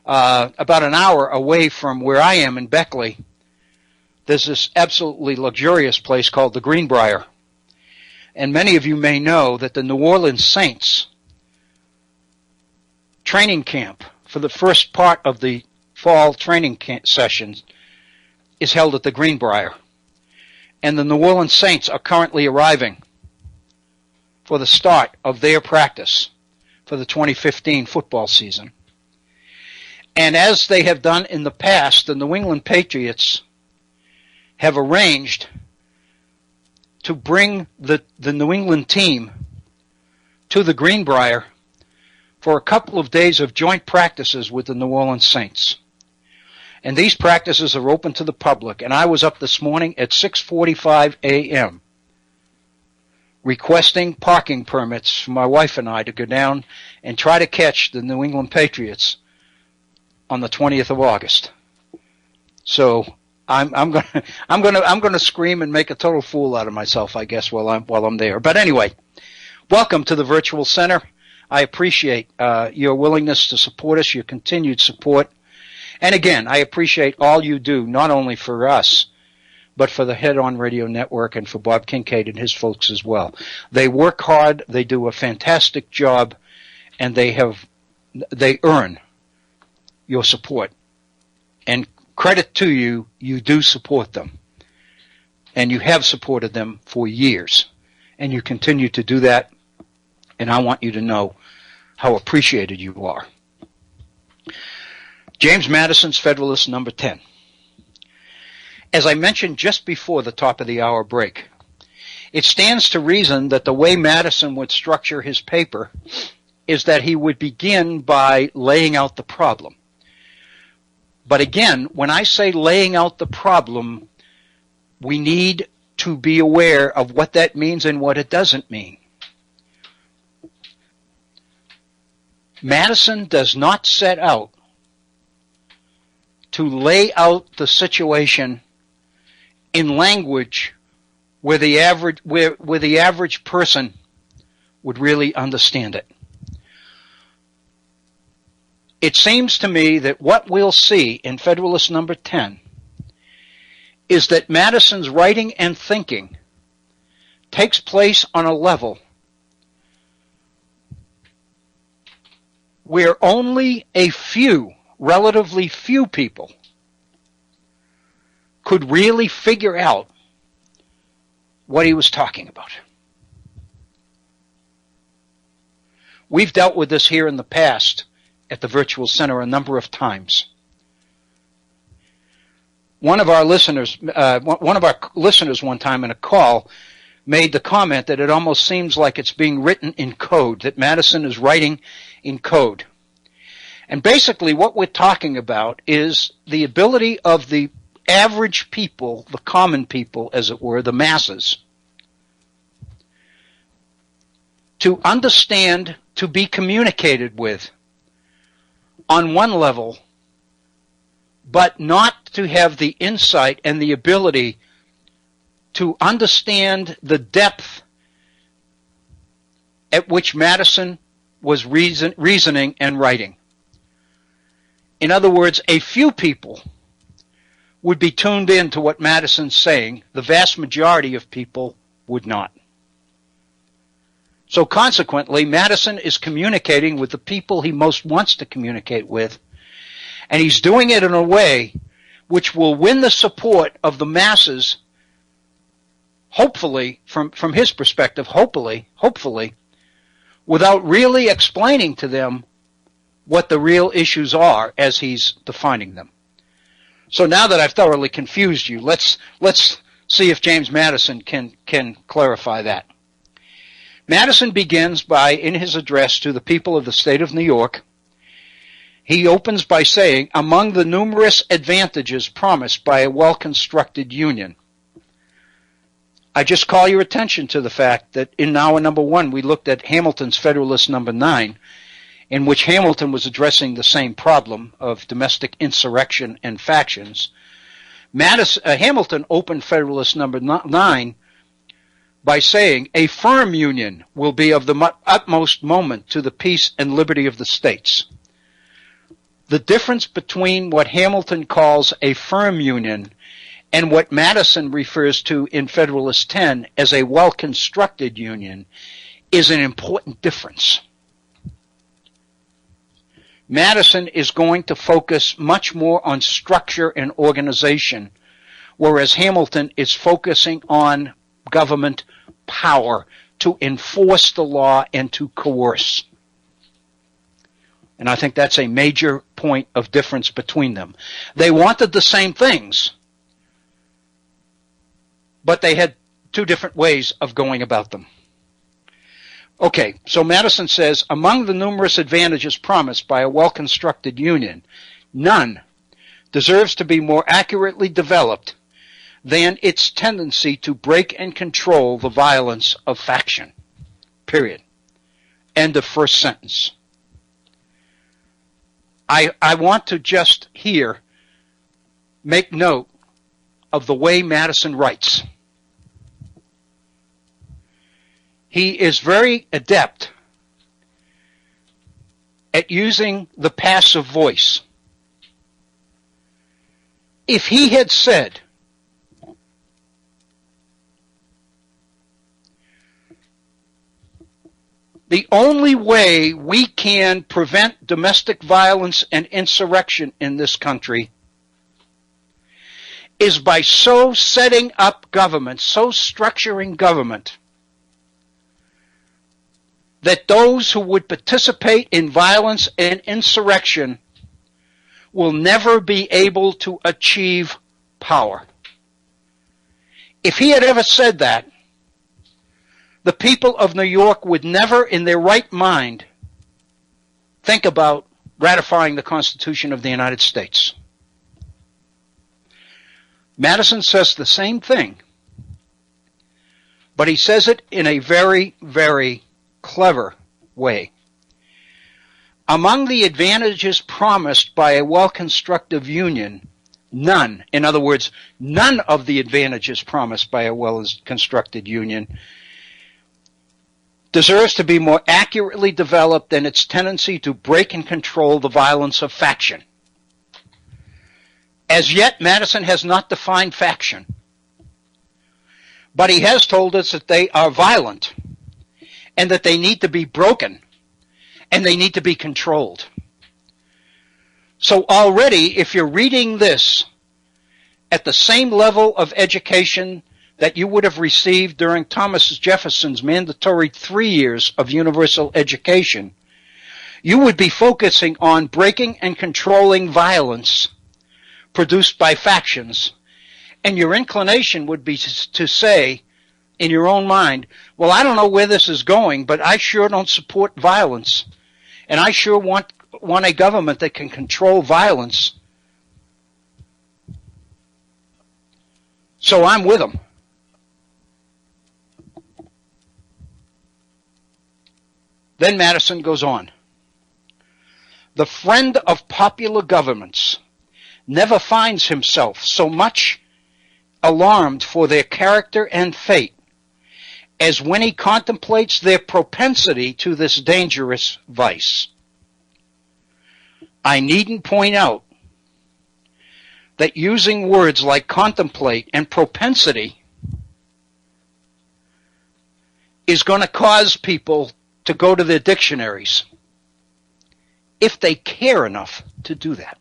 about an hour away from where I am in Beckley, there's this absolutely luxurious place called the Greenbrier. And many of you may know that the New Orleans Saints training camp for the first part of the fall training camp sessions is held at the Greenbrier. And the New Orleans Saints are currently arriving for the start of their practice for the 2015 football season. And as they have done in the past, the New England Patriots have arranged to bring the New England team to the Greenbrier for a couple of days of joint practices with the New Orleans Saints. And these practices are open to the public. And I was up this morning at 6:45 a.m. requesting parking permits for my wife and I to go down and try to catch the New England Patriots on the 20th of August. So I'm gonna scream and make a total fool out of myself, I guess, while I'm there. But anyway, welcome to the Virtual Center. I appreciate your willingness to support us, your continued support. And again, I appreciate all you do, not only for us, but for the Head On Radio Network and for Bob Kincaid and his folks as well. They work hard, they do a fantastic job, and they earn your support. And credit to you, you do support them. And you have supported them for years. And you continue to do that, and I want you to know how appreciated you are. James Madison's Federalist number 10. As I mentioned just before the top of the hour break, it stands to reason that the way Madison would structure his paper is that he would begin by laying out the problem. But again, when I say laying out the problem, we need to be aware of what that means and what it doesn't mean. Madison does not set out to lay out the situation in language where the average person would really understand it. It seems to me that what we'll see in Federalist number 10 is that Madison's writing and thinking takes place on a level where only a few, relatively few people could really figure out what he was talking about. We've dealt with this here in the past at the Virtual Center a number of times. One of our listeners one time in a call made the comment that it almost seems like it's being written in code, that Madison is writing in code. And basically what we're talking about is the ability of the average people, the common people, as it were, the masses, to understand, to be communicated with on one level, but not to have the insight and the ability to understand the depth at which Madison was reasoning and writing. In other words, a few people would be tuned in to what Madison's saying. The vast majority of people would not. So consequently, Madison is communicating with the people he most wants to communicate with, and he's doing it in a way which will win the support of the masses, hopefully, from his perspective, hopefully, without really explaining to them what the real issues are as he's defining them. So now that I've thoroughly confused you, let's see if James Madison can clarify that. Madison begins by, in his address to the people of the state of New York, he opens by saying, among the numerous advantages promised by a well-constructed union. I just call your attention to the fact that in hour number 1 we looked at Hamilton's Federalist number 9, in which Hamilton was addressing the same problem of domestic insurrection and factions. Hamilton opened Federalist number 9 by saying, a firm union will be of the utmost moment to the peace and liberty of the states. The difference between what Hamilton calls a firm union and what Madison refers to in Federalist 10 as a well-constructed union is an important difference. Madison is going to focus much more on structure and organization, whereas Hamilton is focusing on government power to enforce the law and to coerce. And I think that's a major point of difference between them. They wanted the same things, but they had two different ways of going about them. Okay, so Madison says, among the numerous advantages promised by a well-constructed union, none deserves to be more accurately developed than its tendency to break and control the violence of faction. Period. End of first sentence. I want to just here make note of the way Madison writes. He is very adept at using the passive voice. If he had said, the only way we can prevent domestic violence and insurrection in this country is by so setting up government, so structuring government, that those who would participate in violence and insurrection will never be able to achieve power. If he had ever said that, the people of New York would never in their right mind think about ratifying the Constitution of the United States. Madison says the same thing, but he says it in a very, very clever way. Among the advantages promised by a well-constructed union, none, in other words, none of the advantages promised by a well-constructed union deserves to be more accurately developed than its tendency to break and control the violence of faction. As yet, Madison has not defined faction, but he has told us that they are violent and that they need to be broken and they need to be controlled. So already, if you're reading this at the same level of education that you would have received during Thomas Jefferson's mandatory 3 years of universal education, you would be focusing on breaking and controlling violence produced by factions, and your inclination would be to say in your own mind, well, I don't know where this is going, but I sure don't support violence, and I sure want a government that can control violence, so I'm with them. Then Madison goes on. The friend of popular governments never finds himself so much alarmed for their character and fate as when he contemplates their propensity to this dangerous vice. I needn't point out that using words like contemplate and propensity is going to cause people to go to their dictionaries if they care enough to do that.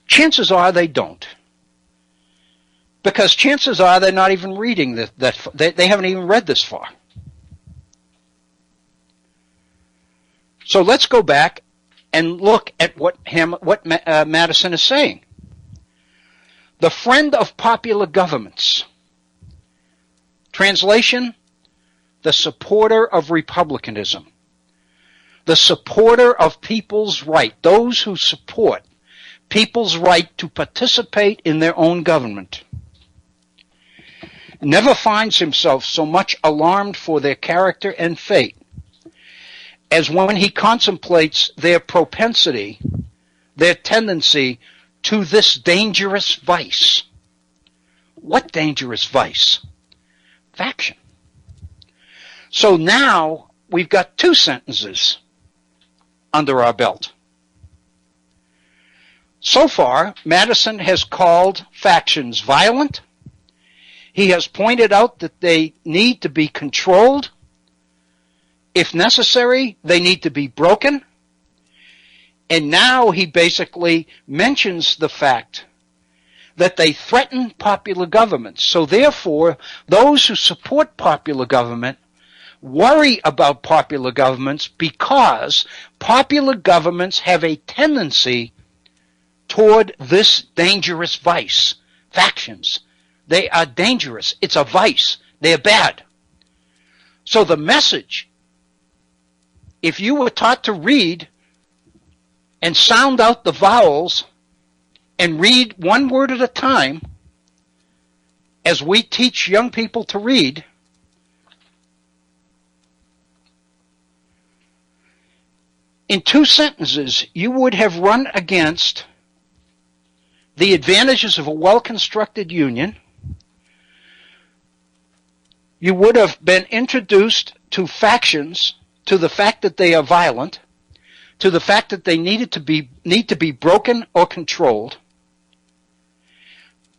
Chances are they don't, because chances are they're not even reading they haven't even read this far. So let's go back and look at what Madison is saying. The friend of popular governments. Translation: the supporter of republicanism, the supporter of people's right, those who support people's right to participate in their own government, never finds himself so much alarmed for their character and fate as when he contemplates their propensity, their tendency to this dangerous vice. What dangerous vice? Faction. So now we've got two sentences under our belt. So far, Madison has called factions violent. He has pointed out that they need to be controlled. If necessary, they need to be broken. And now he basically mentions the fact that they threaten popular government. So therefore, those who support popular government worry about popular governments because popular governments have a tendency toward this dangerous vice, Factions. They are dangerous. It's a vice. They're bad. So the message, if you were taught to read and sound out the vowels and read one word at a time, as we teach young people to read, in 2 sentences, you would have run against the advantages of a well-constructed union. You would have been introduced to factions, to the fact that they are violent, to the fact that they need to be broken or controlled,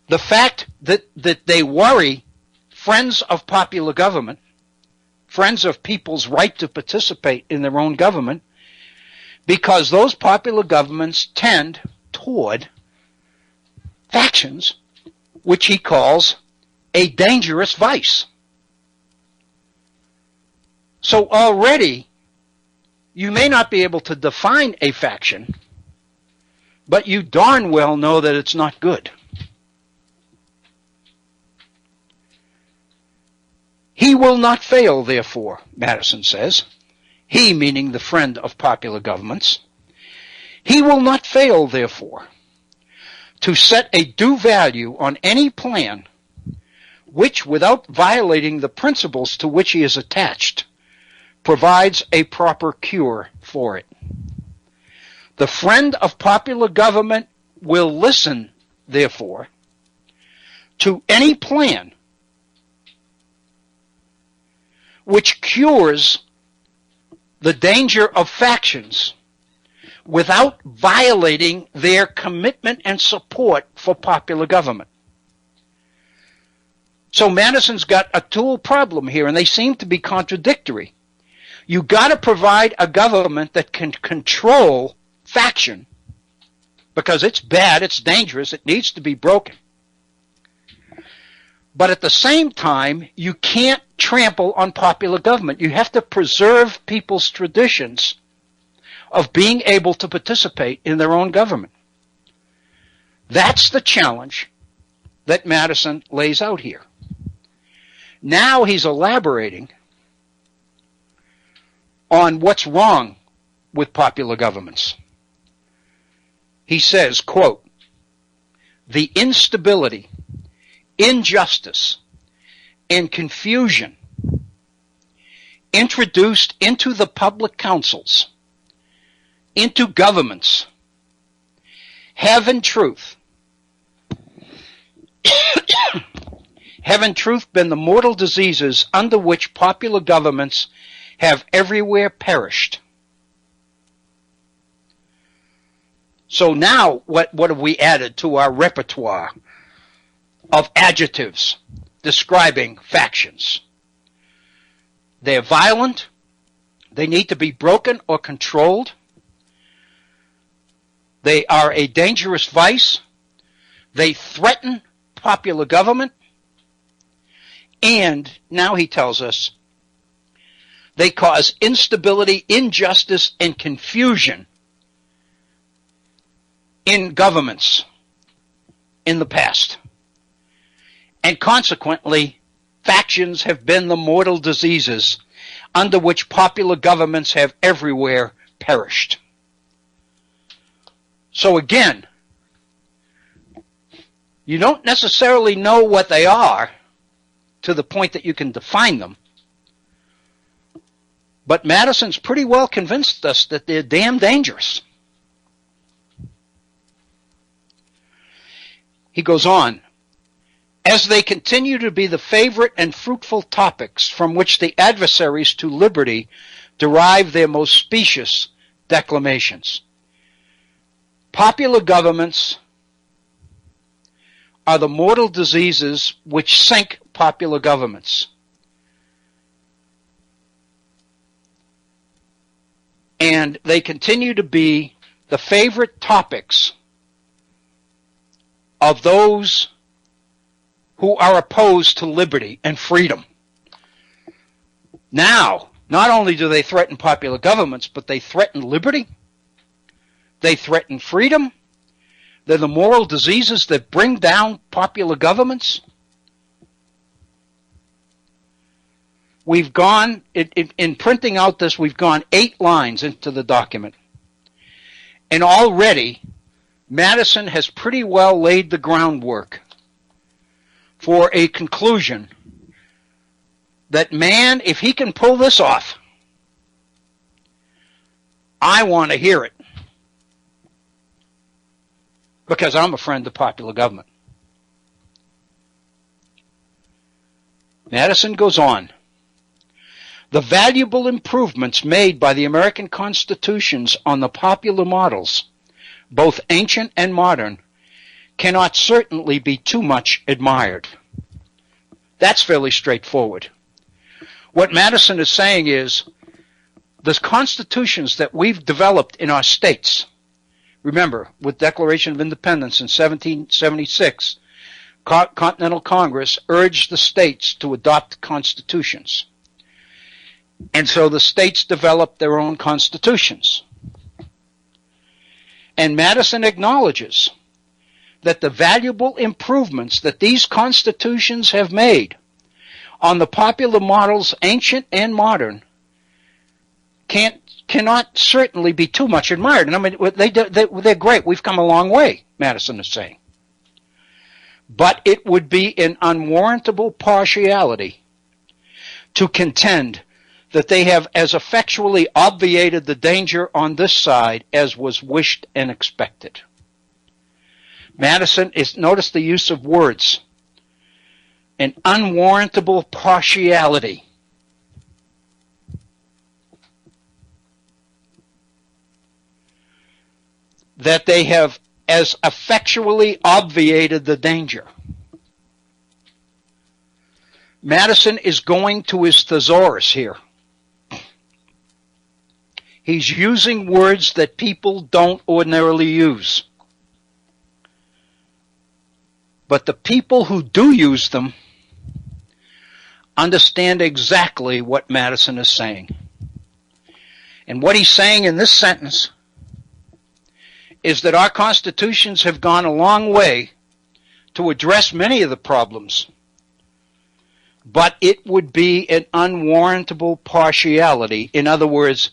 the fact that they worry friends of popular government, friends of people's right to participate in their own government, because those popular governments tend toward factions, which he calls a dangerous vice. So already, you may not be able to define a faction, but you darn well know that it's not good. He will not fail, therefore, Madison says. He, meaning the friend of popular governments. He will not fail, therefore, to set a due value on any plan which, without violating the principles to which he is attached, provides a proper cure for it. The friend of popular government will listen, therefore, to any plan which cures the danger of factions without violating their commitment and support for popular government. So Madison's got a dual problem here, and they seem to be contradictory. You got to provide a government that can control faction, because it's bad, it's dangerous, it needs to be broken. But at the same time, you can't trample on popular government. You have to preserve people's traditions of being able to participate in their own government. That's the challenge that Madison lays out here. Now he's elaborating on what's wrong with popular governments. He says, quote, "The instability, injustice, and confusion introduced into the public councils, into governments, have in truth been the mortal diseases under which popular governments have everywhere perished." So now what have we added to our repertoire of adjectives describing factions? They're violent. They need to be broken or controlled. They are a dangerous vice. They threaten popular government. And now he tells us they cause instability, injustice, and confusion in governments in the past. And consequently, factions have been the mortal diseases under which popular governments have everywhere perished. So again, you don't necessarily know what they are to the point that you can define them. But Madison's pretty well convinced us that they're damn dangerous. He goes on, "As they continue to be the favorite and fruitful topics from which the adversaries to liberty derive their most specious declamations. Popular governments are the mortal diseases which sink popular governments. And they continue to be the favorite topics of those who are opposed to liberty and freedom." Now, not only do they threaten popular governments, but they threaten liberty, they threaten freedom, They're the moral diseases that bring down popular governments. We've gone, in printing out this, we've gone 8 lines into the document. And already, Madison has pretty well laid the groundwork for a conclusion that man, if he can pull this off, I want to hear it. Because I'm a friend of popular government. Madison goes on. The valuable improvements made by the American constitutions on the popular models, both ancient and modern, cannot certainly be too much admired. That's fairly straightforward. What Madison is saying is, the constitutions that we've developed in our states, remember, with Declaration of Independence in 1776, Continental Congress urged the states to adopt constitutions. And so the states developed their own constitutions. And Madison acknowledges that the valuable improvements that these constitutions have made on the popular models, ancient and modern, cannot certainly be too much admired. And I mean, they're great. We've come a long way, Madison is saying. But it would be an unwarrantable partiality to contend that they have as effectually obviated the danger on this side as was wished and expected. Madison is, notice the use of words, an unwarrantable partiality. That they have as effectually obviated the danger. Madison is going to his thesaurus here. He's using words that people don't ordinarily use. But the people who do use them understand exactly what Madison is saying. And what he's saying in this sentence is that our constitutions have gone a long way to address many of the problems, but it would be an unwarrantable partiality. In other words,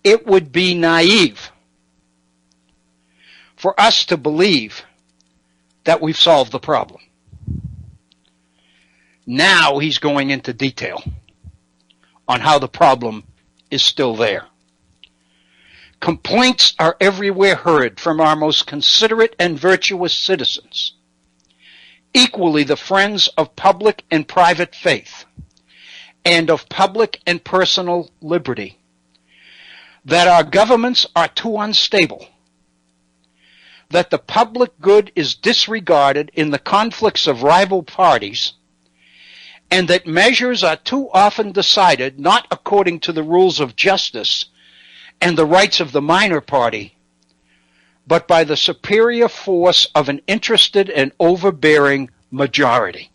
it would be naive for us to believe that we've solved the problem. Now he's going into detail on how the problem is still there. Complaints are everywhere heard from our most considerate and virtuous citizens, equally the friends of public and private faith, and of public and personal liberty, that our governments are too unstable, that the public good is disregarded in the conflicts of rival parties, and that measures are too often decided not according to the rules of justice and the rights of the minor party, but by the superior force of an interested and overbearing majority.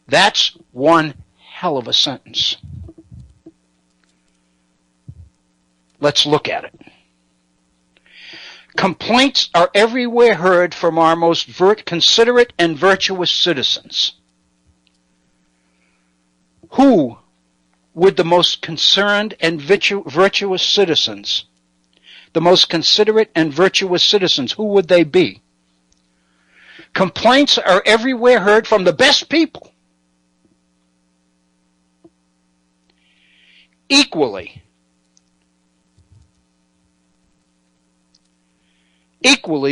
That's one hell of a sentence. Let's look at it. Complaints are everywhere heard from our most considerate and virtuous citizens. Who would the most concerned and virtuous citizens, the most considerate and virtuous citizens, who would they be? Complaints are everywhere heard from the best people. Equally,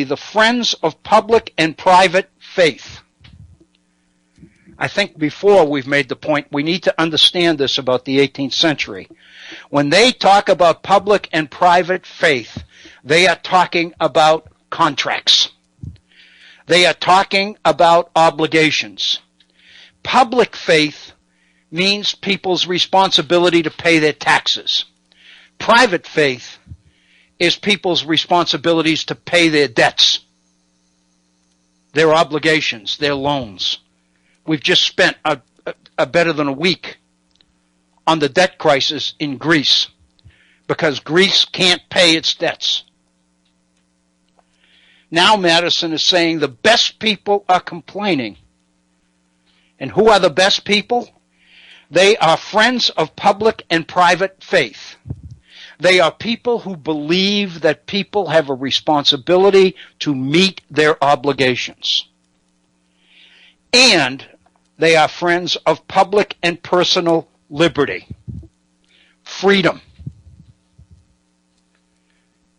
the friends of public and private faith. I think before we've made the point, we need to understand this about the 18th century. When they talk about public and private faith, they are talking about contracts. They are talking about obligations. Public faith means people's responsibility to pay their taxes. Private faith is people's responsibilities to pay their debts, their obligations, their loans. We've just spent a better than a week on the debt crisis in Greece because Greece can't pay its debts. Now Madison is saying the best people are complaining. And who are the best people? They are friends of public and private faith. They are people who believe that people have a responsibility to meet their obligations. And they are friends of public and personal liberty, freedom,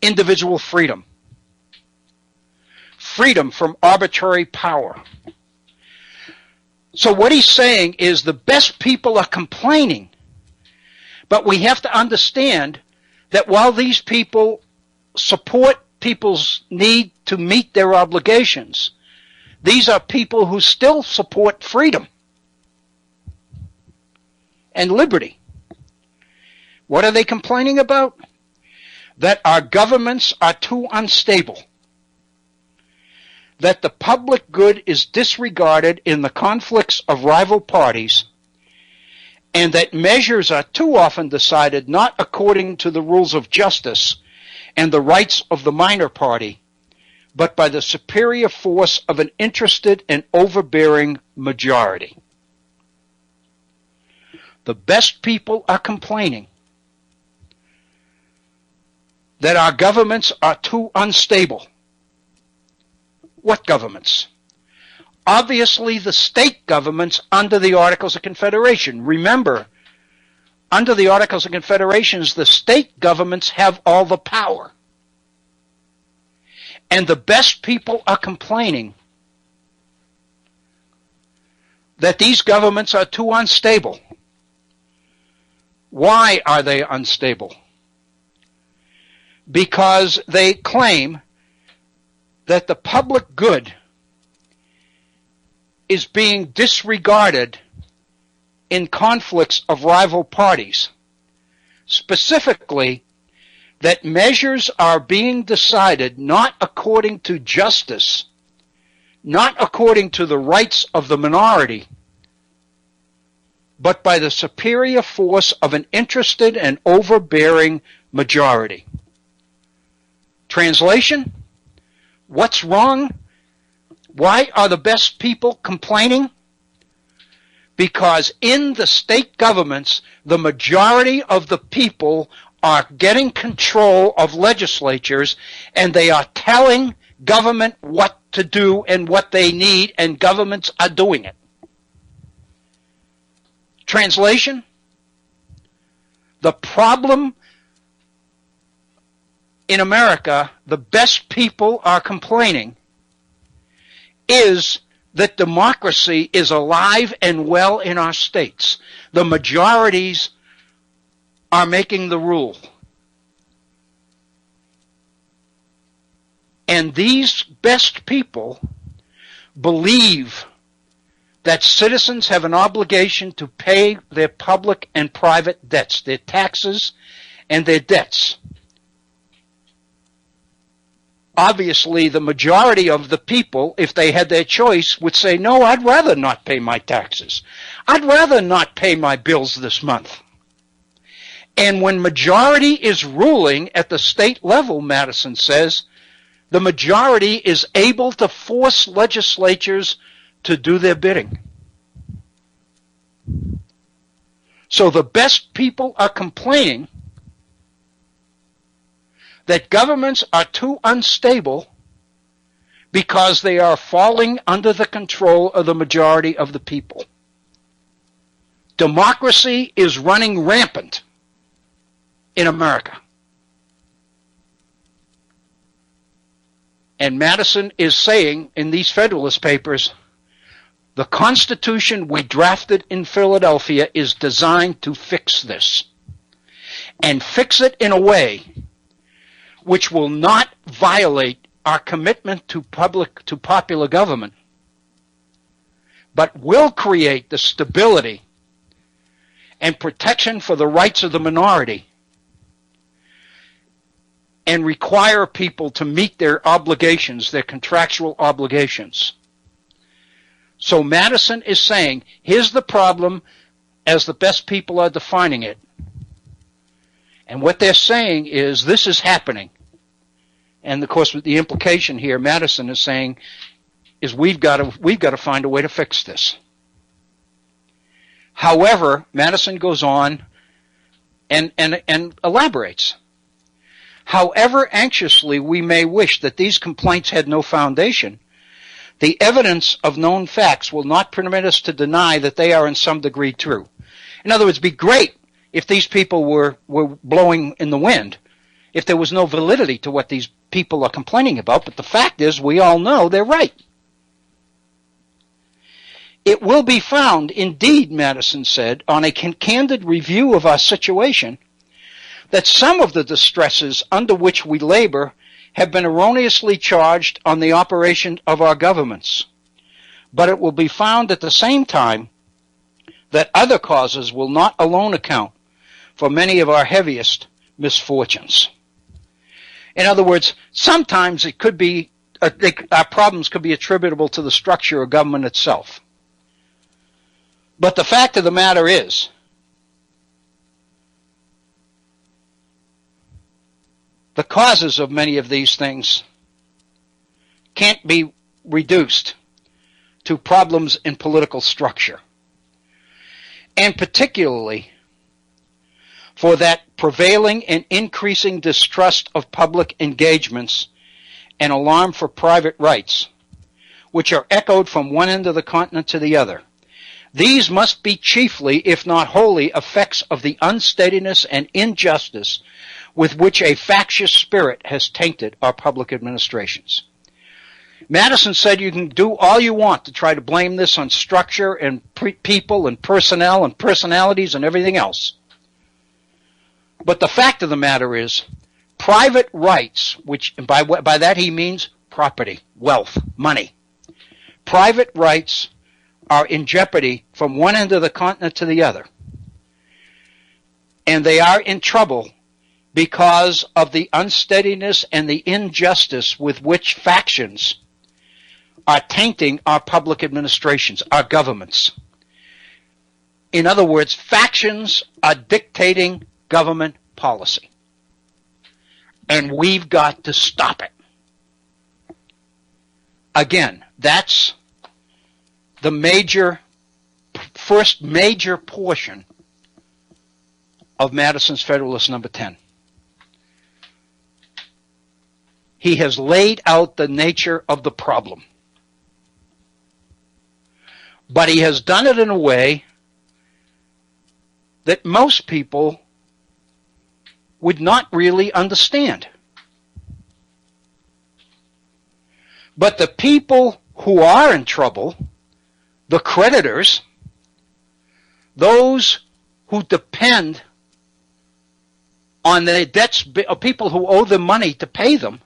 individual freedom, freedom from arbitrary power. So what he's saying is the best people are complaining, but we have to understand that while these people support people's need to meet their obligations, these are people who still support freedom and liberty. What are they complaining about? That our governments are too unstable, that the public good is disregarded in the conflicts of rival parties, and that measures are too often decided not according to the rules of justice and the rights of the minor party, but by the superior force of an interested and overbearing majority. The best people are complaining that our governments are too unstable. What governments? Obviously, the state governments under the Articles of Confederation. Remember, under the Articles of Confederation, the state governments have all the power. And the best people are complaining that these governments are too unstable. Why are they unstable? Because they claim that the public good is being disregarded in conflicts of rival parties. Specifically, that measures are being decided not according to justice, not according to the rights of the minority, but by the superior force of an interested and overbearing majority. Translation? What's wrong? Why are the best people complaining? Because in the state governments, the majority of the people are getting control of legislatures, and they are telling government what to do and what they need, and governments are doing it. Translation? The problem in America, the best people are complaining, is that democracy is alive and well in our states. The majorities are making the rule. And these best people believe that citizens have an obligation to pay their public and private debts, their taxes and their debts. Obviously, the majority of the people, if they had their choice, would say, no, I'd rather not pay my taxes. I'd rather not pay my bills this month. And when majority is ruling at the state level, Madison says, the majority is able to force legislatures to do their bidding. So the best people are complaining that governments are too unstable because they are falling under the control of the majority of the people. Democracy is running rampant in America. And Madison is saying in these Federalist Papers, the Constitution we drafted in Philadelphia is designed to fix this. And fix it in a way which will not violate our commitment to popular government, but will create the stability and protection for the rights of the minority and require people to meet their obligations, their contractual obligations. So Madison is saying, here's the problem as the best people are defining it. And what they're saying is this is happening. And of course, the implication here, Madison is saying, is we've got to find a way to fix this. However, Madison goes on and elaborates. However anxiously we may wish that these complaints had no foundation, the evidence of known facts will not permit us to deny that they are in some degree true. In other words, it'd be great if these people were blowing in the wind, if there was no validity to what these people are complaining about, but the fact is we all know they're right. It will be found, indeed, Madison said, on a candid review of our situation, that some of the distresses under which we labor have been erroneously charged on the operation of our governments. But it will be found at the same time that other causes will not alone account for many of our heaviest misfortunes. In other words, sometimes it could be our problems could be attributable to the structure of government itself. But the fact of the matter is, the causes of many of these things can't be reduced to problems in political structure. And particularly for that prevailing and increasing distrust of public engagements and alarm for private rights, which are echoed from one end of the continent to the other. These must be chiefly, if not wholly, effects of the unsteadiness and injustice with which a factious spirit has tainted our public administrations. Madison said you can do all you want to try to blame this on structure and people and personnel and personalities and everything else. But the fact of the matter is, private rights, which by that he means property, wealth, money. Private rights are in jeopardy from one end of the continent to the other. And they are in trouble because of the unsteadiness and the injustice with which factions are tainting our public administrations, our governments. In other words, factions are dictating government policy. And we've got to stop it. Again, that's the first major portion of Madison's Federalist number 10. He has laid out the nature of the problem. But he has done it in a way that most people would not really understand. But the people who are in trouble, the creditors, those who depend on the debts, people who owe them money to pay them,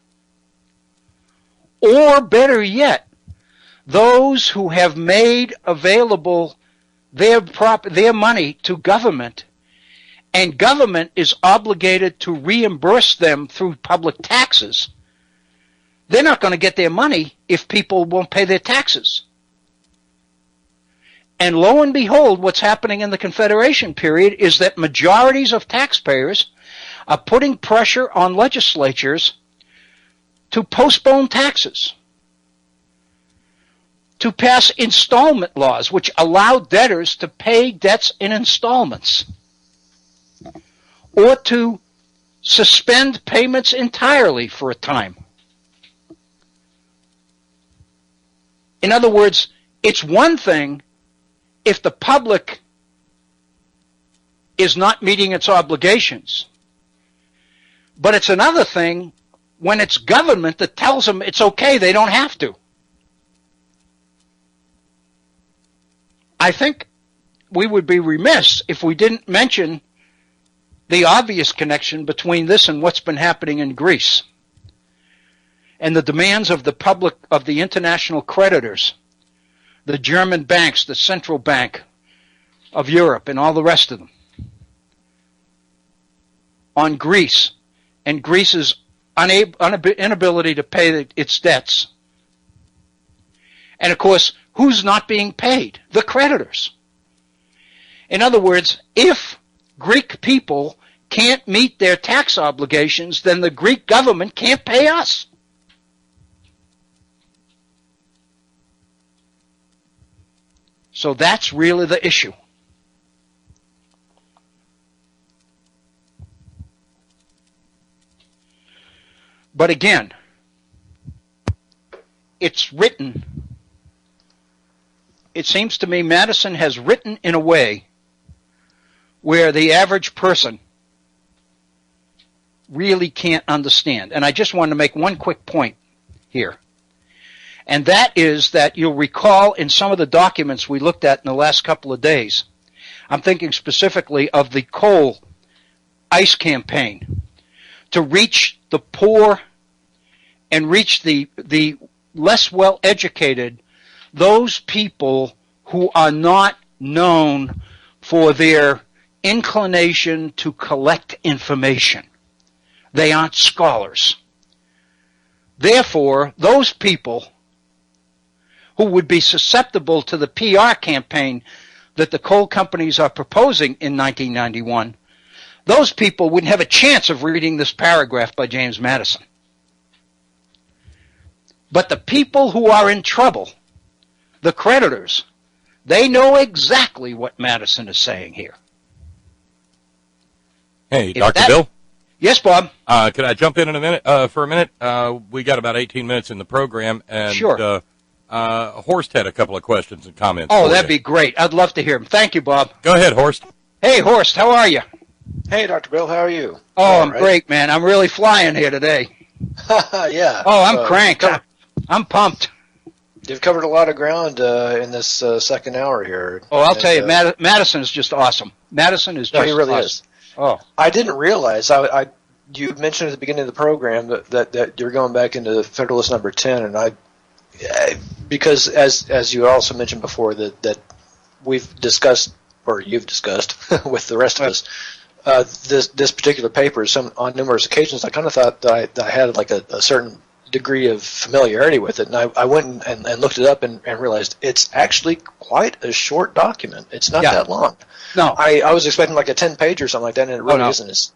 or better yet, those who have made available their money to government, and government is obligated to reimburse them through public taxes, they're not going to get their money if people won't pay their taxes. And lo and behold, what's happening in the Confederation period is that majorities of taxpayers are putting pressure on legislatures to postpone taxes, to pass installment laws which allow debtors to pay debts in installments, or to suspend payments entirely for a time. In other words, it's one thing if the public is not meeting its obligations, but it's another thing when it's government that tells them it's okay, they don't have to. I think we would be remiss if we didn't mention the obvious connection between this and what's been happening in Greece and the demands of the public, of the international creditors, the German banks, the central bank of Europe, and all the rest of them, on Greece and Greece's inability to pay its debts. And of course, who's not being paid? The creditors. In other words, if Greek people can't meet their tax obligations, then the Greek government can't pay us. So that's really the issue. But again, it's written, it seems to me Madison has written in a way where the average person really can't understand. And I just want to make one quick point here. And that is that you'll recall in some of the documents we looked at in the last couple of days, I'm thinking specifically of the coal ICE campaign to reach the poor and reach the less well-educated, those people who are not known for their inclination to collect information. They aren't scholars. Therefore, those people who would be susceptible to the PR campaign that the coal companies are proposing in 1991, those people wouldn't have a chance of reading this paragraph by James Madison. But the people who are in trouble, the creditors, they know exactly what Madison is saying here. Hey, Dr. Bill? Yes, Bob? Could I jump in a minute? For a minute? We got about 18 minutes in the program, and sure. Horst had a couple of questions and comments. Oh, that'd be great. I'd love to hear him. Thank you, Bob. Go ahead, Horst. Hey, Horst, how are you? Hey, Dr. Bill, how are you? Oh, I'm great, man. I'm really flying here today. Yeah. Oh, I'm cranked. I'm pumped. You've covered a lot of ground in this second hour here. Oh, I'll tell you, Madison is just awesome. Madison is just he really awesome. Is. Oh, I didn't realize. You mentioned at the beginning of the program that you're going back into Federalist number 10, and because as you also mentioned before that we've discussed, or you've discussed with the rest of us, this particular paper on numerous occasions. I kind of thought that I had like a certain degree of familiarity with it, and I went and looked it up and realized it's actually quite a short document. It's not that long. No, I was expecting like a 10-page or something like that, and it really isn't.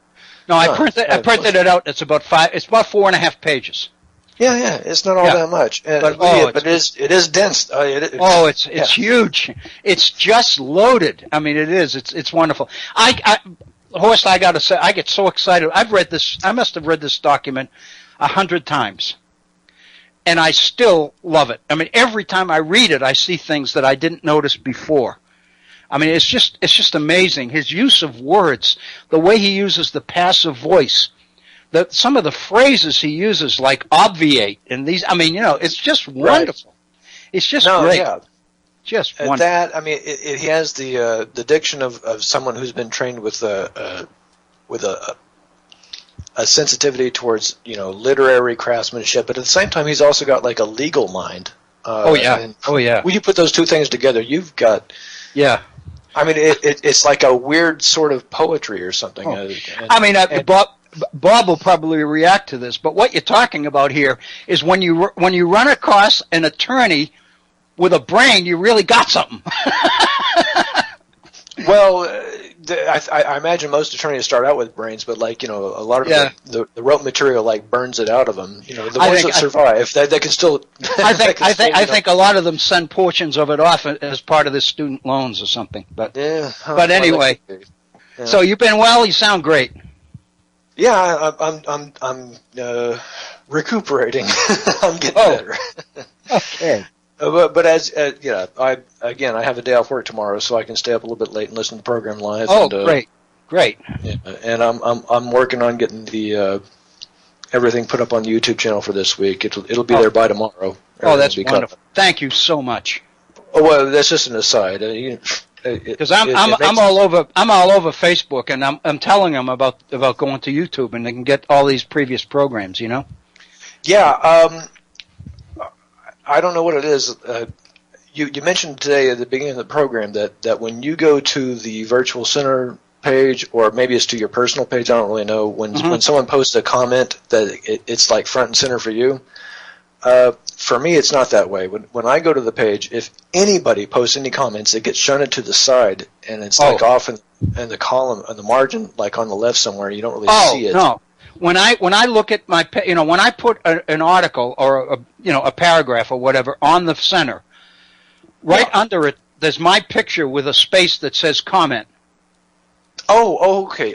I printed it out. It's about 4.5 pages. Yeah, it's not all that much, but it is dense. It's huge. It's just loaded. I mean, it is. It's wonderful. Horst, I got to say, I get so excited. I've read this. I must have read this document 100 times, and I still love it. I mean, every time I read it, I see things that I didn't notice before. I mean, it's just amazing. His use of words, the way he uses the passive voice, some of the phrases he uses, like obviate, and these. I mean, it's just wonderful. Right. It's just great. Yeah. Just wonderful. That, I mean, he has the diction of someone who's been trained with a sensitivity towards literary craftsmanship, but at the same time, he's also got like a legal mind. When you put those two things together, you've got. Yeah. I mean, it's like a weird sort of poetry or something. Bob will probably react to this, but what you're talking about here is when you run across an attorney with a brain, you really got something. Well, I imagine most attorneys start out with brains, but a lot of the rote material burns it out of them. The ones that survive, they can still. I think a lot of them send portions of it off as part of their student loans or something. But anyway, so you've been well. You sound great. Yeah, I'm recuperating. I'm getting better. Okay. But as I have a day off work tomorrow, so I can stay up a little bit late and listen to the program live. Oh, great! Yeah, and I'm working on getting the everything put up on the YouTube channel for this week. It'll be there by tomorrow. Oh, that's wonderful! Thank you so much. Oh well, that's just an aside. Because I'm all over Facebook, and I'm telling them about going to YouTube, and they can get all these previous programs. Yeah. I don't know what it is. You mentioned today at the beginning of the program that when you go to the Virtual Center page, or maybe it's to your personal page, I don't really know, when someone posts a comment that it's like front and center for you. For me, it's not that way. When I go to the page, if anybody posts any comments, it gets shunted to the side, and it's off in the column, on the margin, like on the left somewhere. You don't really see it. No. When I look at my, when I put an article or a paragraph or whatever on the center, right under it, there's my picture with a space that says comment. Oh, okay.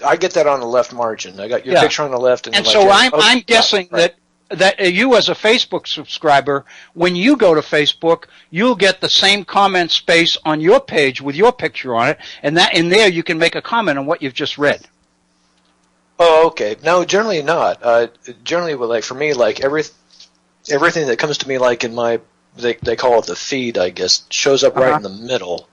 I get that on the left margin. I got your picture on the left, and so I'm guessing right. that you as a Facebook subscriber, when you go to Facebook, you'll get the same comment space on your page with your picture on it, and that in there you can make a comment on what you've just read. Oh, okay. No, generally not. Generally, like for me, like everything that comes to me, like in my they call it the feed, I guess, shows up right in the middle,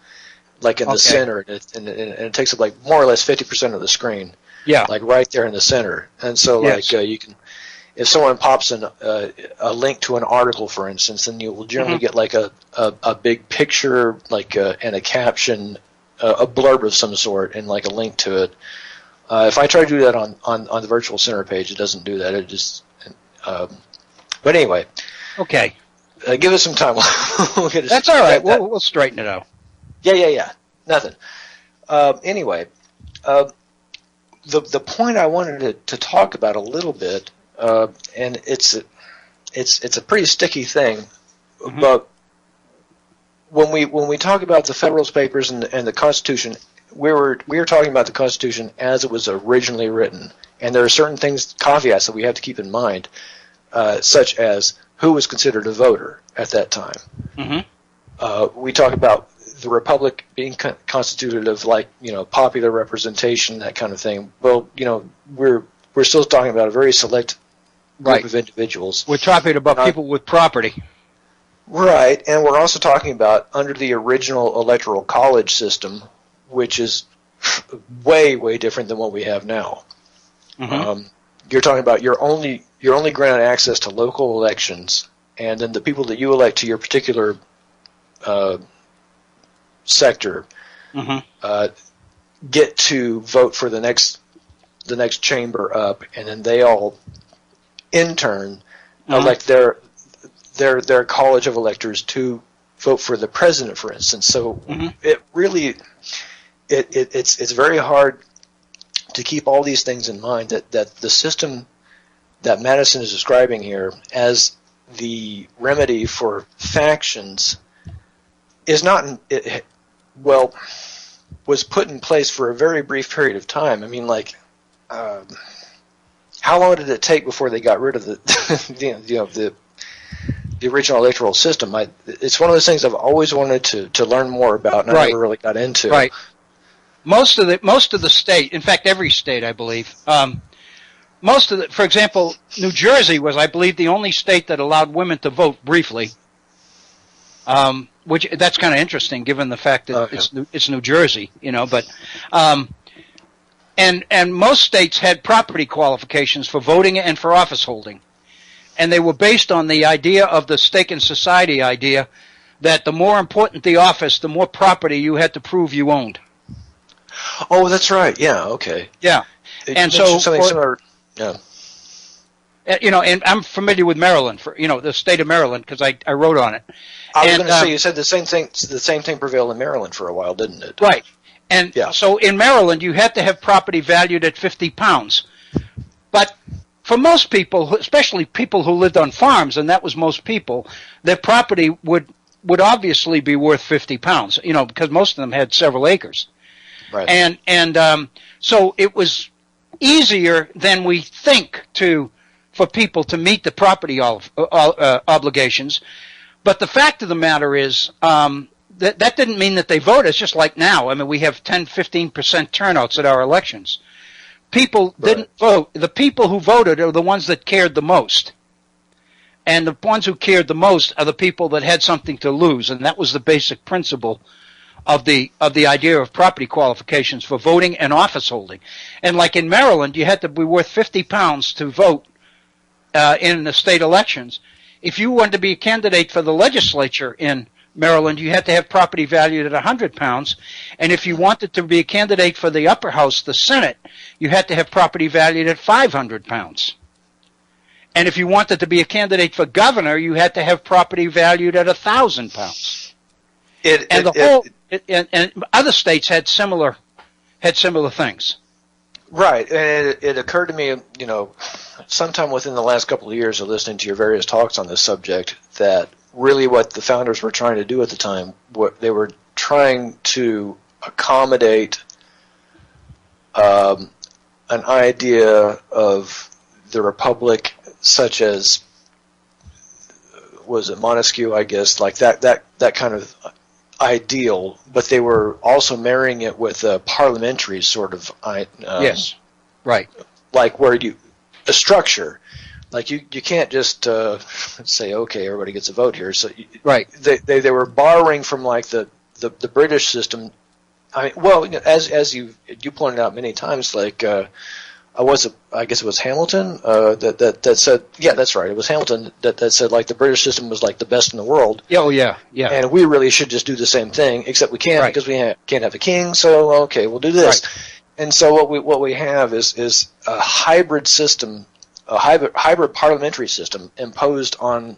like in the center, and it takes up like more or less 50% of the screen. Yeah, like right there in the center. And so, like you can, if someone pops in a link to an article, for instance, then you will generally get like a big picture, like and a caption, a blurb of some sort, and like a link to it. If I try to do that on the Virtual Center page, it doesn't do that. It just, but anyway. Okay. Give us some time. We'll get That's all right. We'll straighten it out. Yeah. Nothing. Anyway, the point I wanted to talk about a little bit, and it's a pretty sticky thing, but when we talk about the Federalist Papers and the Constitution, we were talking about the Constitution as it was originally written, and there are certain caveats that we have to keep in mind, such as who was considered a voter at that time. We talk about the republic being constituted of, like, popular representation, that kind of thing. Well, we're still talking about a very select group of individuals. We're talking about people with property. Right, and we're also talking about under the original electoral college system, which is way, way different than what we have now. You're talking about you're only granted access to local elections, and then the people that you elect to your particular sector get to vote for the next chamber up, and then they all in turn elect their college of electors to vote for the president, for instance. So it really it's very hard to keep all these things in mind, that the system that Madison is describing here as the remedy for factions is not was put in place for a very brief period of time. I mean, like, how long did it take before they got rid of the original electoral system? It's one of those things I've always wanted to learn more about, and I never really got into. Right. Most of the state, in fact, every state, I believe, for example, New Jersey was, I believe, the only state that allowed women to vote briefly. Which that's kind of interesting, given the fact that it's New Jersey, But and most states had property qualifications for voting and for office holding, and they were based on the idea of the stake in society idea that the more important the office, the more property you had to prove you owned. Oh, that's right. Yeah. Okay. Yeah. And so, something similar. Yeah. And I'm familiar with Maryland, the state of Maryland, because I wrote on it. I was going to say, you said the same thing prevailed in Maryland for a while, didn't it? Right. And so in Maryland, you had to have property valued at 50 pounds. But for most people, especially people who lived on farms, and that was most people, their property would obviously be worth 50 pounds, because most of them had several acres. Right. And so it was easier than we think for people to meet the property obligations. But the fact of the matter is that didn't mean that they voted. It's just like now. I mean, we have 10-15% turnouts at our elections. People didn't vote. The people who voted are the ones that cared the most. And the ones who cared the most are the people that had something to lose. And that was the basic principle of the idea of property qualifications for voting and office holding. And like in Maryland, you had to be worth 50 pounds to vote in the state elections. If you wanted to be a candidate for the legislature in Maryland, you had to have property valued at 100 pounds. And if you wanted to be a candidate for the upper house, the Senate, you had to have property valued at 500 pounds. And if you wanted to be a candidate for governor, you had to have property valued at 1,000 pounds. And other states had similar things. Right, and it occurred to me, sometime within the last couple of years of listening to your various talks on this subject, that really what the founders were trying to do at the time. What they were trying to accommodate an idea of the republic, such as, was it Montesquieu, I guess, like that kind of ideal, but they were also marrying it with a parliamentary sort of yes, right, like where a structure, like you can't just say, okay, everybody gets a vote here. So right, they were borrowing from like the British system. I mean, well, as you pointed out many times, like I guess it was Hamilton that said, yeah, that's right. It was Hamilton that said like the British system was like the best in the world. Oh yeah, yeah. And we really should just do the same thing, except we can't because we can't have a king. So okay, we'll do this. Right. And so what we have is a hybrid system, a hybrid parliamentary system imposed on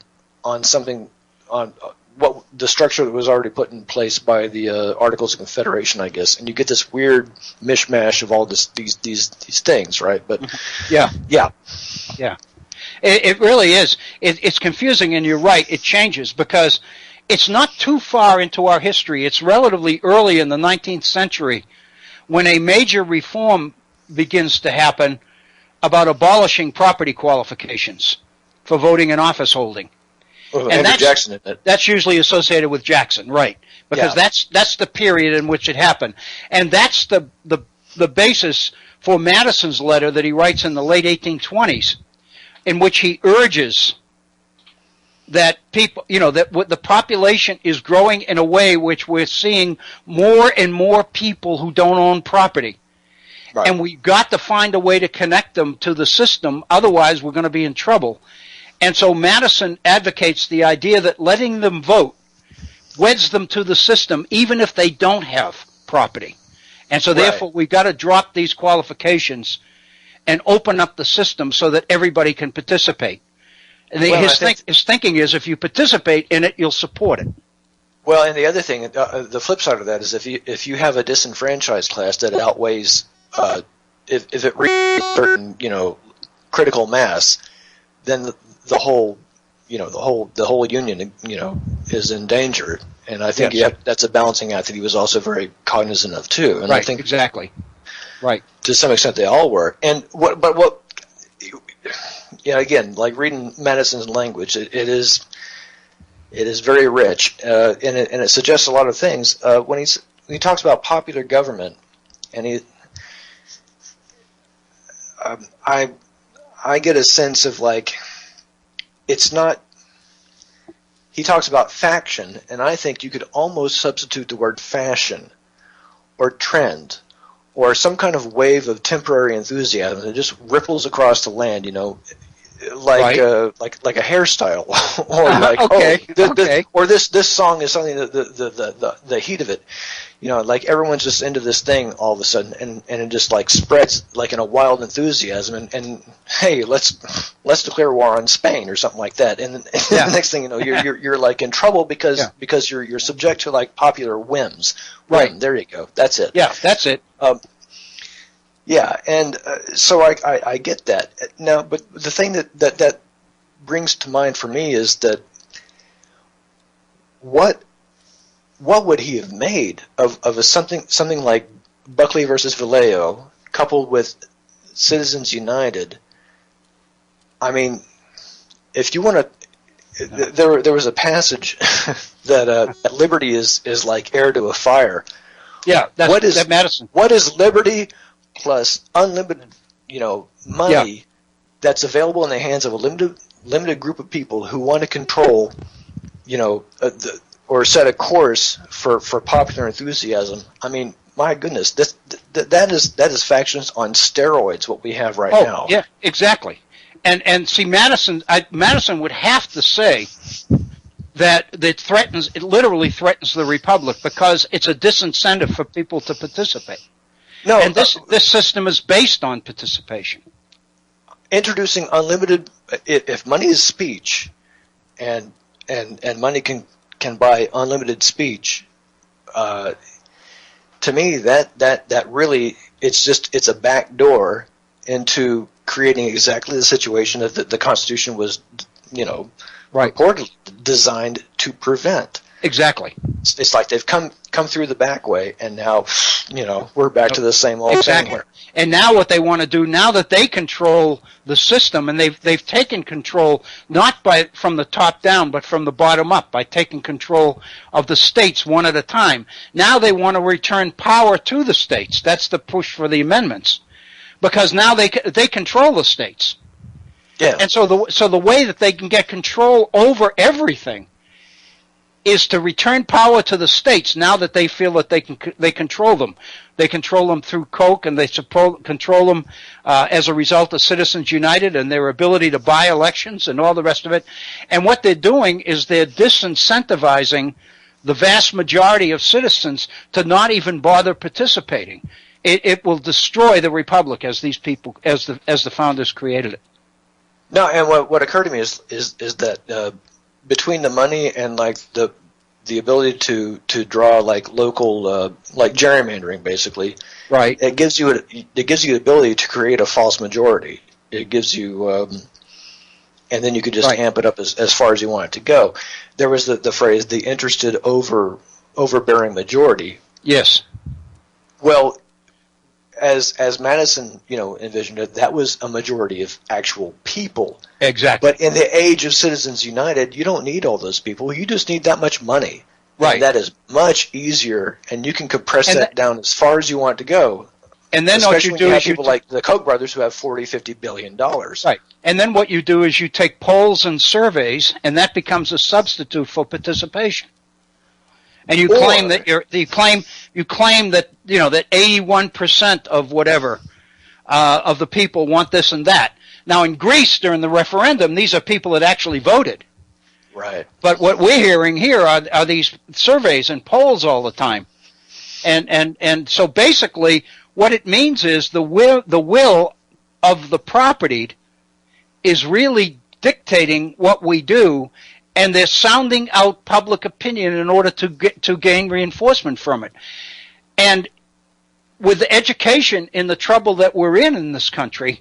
something, on what the structure that was already put in place by the Articles of Confederation, I guess. And you get this weird mishmash of all these things, right? But yeah. It really is. It's confusing, and you're right. It changes because it's not too far into our history. It's relatively early in the 19th century when a major reform begins to happen about abolishing property qualifications for voting and office holding. Well, and Jackson, isn't it? That's usually associated with Jackson, right? Because that's the period in which it happened, and that's the basis for Madison's letter that he writes in the late 1820s, in which he urges that people, that the population is growing in a way which we're seeing more and more people who don't own property. Right. And we've got to find a way to connect them to the system, otherwise we're going to be in trouble. And so Madison advocates the idea that letting them vote weds them to the system, even if they don't have property. And so therefore we've got to drop these qualifications and open up the system so that everybody can participate. And his thinking is if you participate in it, you'll support it. Well, and the other thing, the flip side of that is if you have a disenfranchised class that outweighs, if it reaches a certain, critical mass, then the whole union, is in danger. And I think that's a balancing act that he was also very cognizant of too. And right, I think exactly. Right. To some extent, they all were. And again, like reading Madison's language, it is very rich, and it suggests a lot of things. When he talks about popular government, and I get a sense of like, it's not. He talks about faction, and I think you could almost substitute the word fashion, or trend, or some kind of wave of temporary enthusiasm that just ripples across the land, like a hairstyle, or this song is something that the heat of it, like everyone's just into this thing all of a sudden, and it just like spreads like in a wild enthusiasm, and hey, let's declare war on Spain or something like that, and the next thing you know, you're like in trouble because you're subject to like popular whims. Right, there you go. That's it. Yeah, that's it. And so I get that now, but the thing that brings to mind for me is that what would he have made of something like Buckley versus Vallejo coupled with Citizens United? I mean, if you want to, there was a passage that liberty is like air to a fire. Yeah, that's Madison. What is liberty plus unlimited, money that's available in the hands of a limited group of people who want to control, or set a course for popular enthusiasm? I mean, my goodness, that is factions on steroids. What we have right now. Yeah, exactly. And see, Madison would have to say that it literally threatens the republic because it's a disincentive for people to participate. No, and this system is based on participation. Introducing unlimited, if money is speech, and money can buy unlimited speech, to me that really it's a back door into creating exactly the situation that the Constitution was Right. reportedly designed to prevent. Exactly. It's like they've come through the back way, and now, we're back to the same old Exactly. thing. And now what they want to do, now that they control the system, and they've taken control not from the top down, but from the bottom up, by taking control of the states one at a time. Now they want to return power to the states. That's the push for the amendments, because now they control the states. Yeah. And so the way that they can get control over everything is to return power to the states now that they feel that they control them. They control them through Koch, and they control them as a result of Citizens United and their ability to buy elections and all the rest of it. And what they're doing is they're disincentivizing the vast majority of citizens to not even bother participating. It will destroy the republic as these people, as the founders created it. No, and what occurred to me is that between the money and like the ability to draw like local like gerrymandering, basically, right? It gives you the ability to create a false majority. It gives you, and then you could just amp it up as far as you want it to go. There was the phrase the interested overbearing majority. Yes. Well, as Madison, envisioned it, that was a majority of actual people. Exactly. But in the age of Citizens United, you don't need all those people. You just need that much money. Right. And that is much easier, and you can compress that down as far as you want to go. And then especially what you do when you have is people like the Koch brothers who have $40-50 billion. Right. And then what you do is you take polls and surveys, and that becomes a substitute for participation. And you claim that you claim that that 81% of whatever of the people want this and that. Now in Greece during the referendum, these are people that actually voted. Right. But what we're hearing here are these surveys and polls all the time, and so basically what it means is the will of the propertied is really dictating what we do. And they're sounding out public opinion in order to gain reinforcement from it. And with education in the trouble that we're in this country,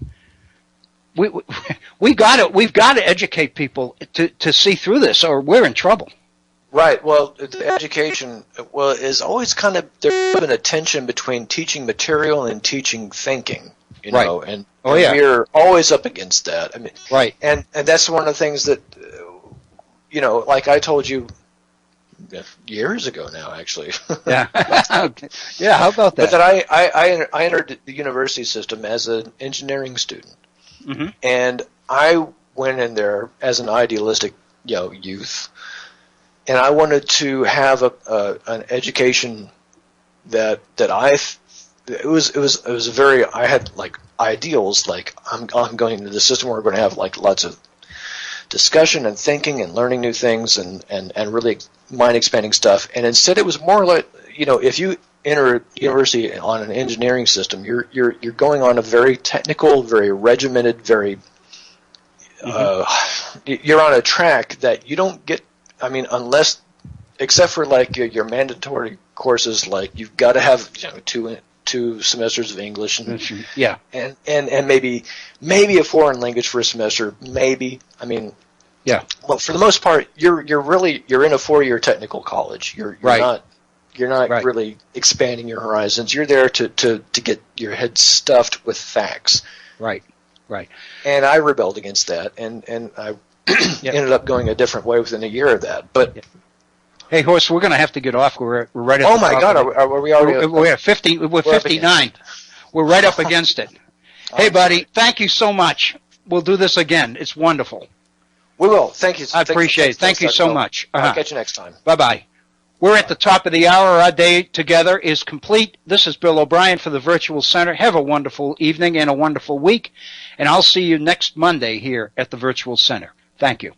we've got to educate people to see through this, or we're in trouble. Right. Well, the education is always kind of there's been a tension between teaching material and teaching thinking. Right. And we're always up against that. I mean, right. And that's one of the things that. Like I told you years ago now, actually. Yeah. Yeah, how about that? But that I entered the university system as an engineering student. Mm-hmm. And I went in there as an idealistic, youth. And I wanted to have an education that it was very, I had like ideals, like I'm going into the system where we're going to have like lots of discussion and thinking and learning new things and really mind expanding stuff. And instead it was more like, if you enter university on an engineering system, you're going on a very technical, very regimented, very you're on a track that you don't get, unless except for like your mandatory courses, like you've got to have two semesters of English and and maybe a foreign language for a semester, maybe. Well, for the most part, you're in a 4-year technical college. You're not really expanding your horizons. You're there to get your head stuffed with facts. Right. And I rebelled against that, and I ended up going a different way within a year of that. But hey, Horst, we're going to have to get off. We're right at oh my God, are we already? We're at 50. We're 59. We're right up against it. Hey, buddy, thank you so much. We'll do this again. It's wonderful. We will. Thank you. I appreciate it. Thank you so much. I'll catch you next time. Bye-bye. We're at the top of the hour. Our day together is complete. This is Bill O'Brien for the Virtual Center. Have a wonderful evening and a wonderful week, and I'll see you next Monday here at the Virtual Center. Thank you.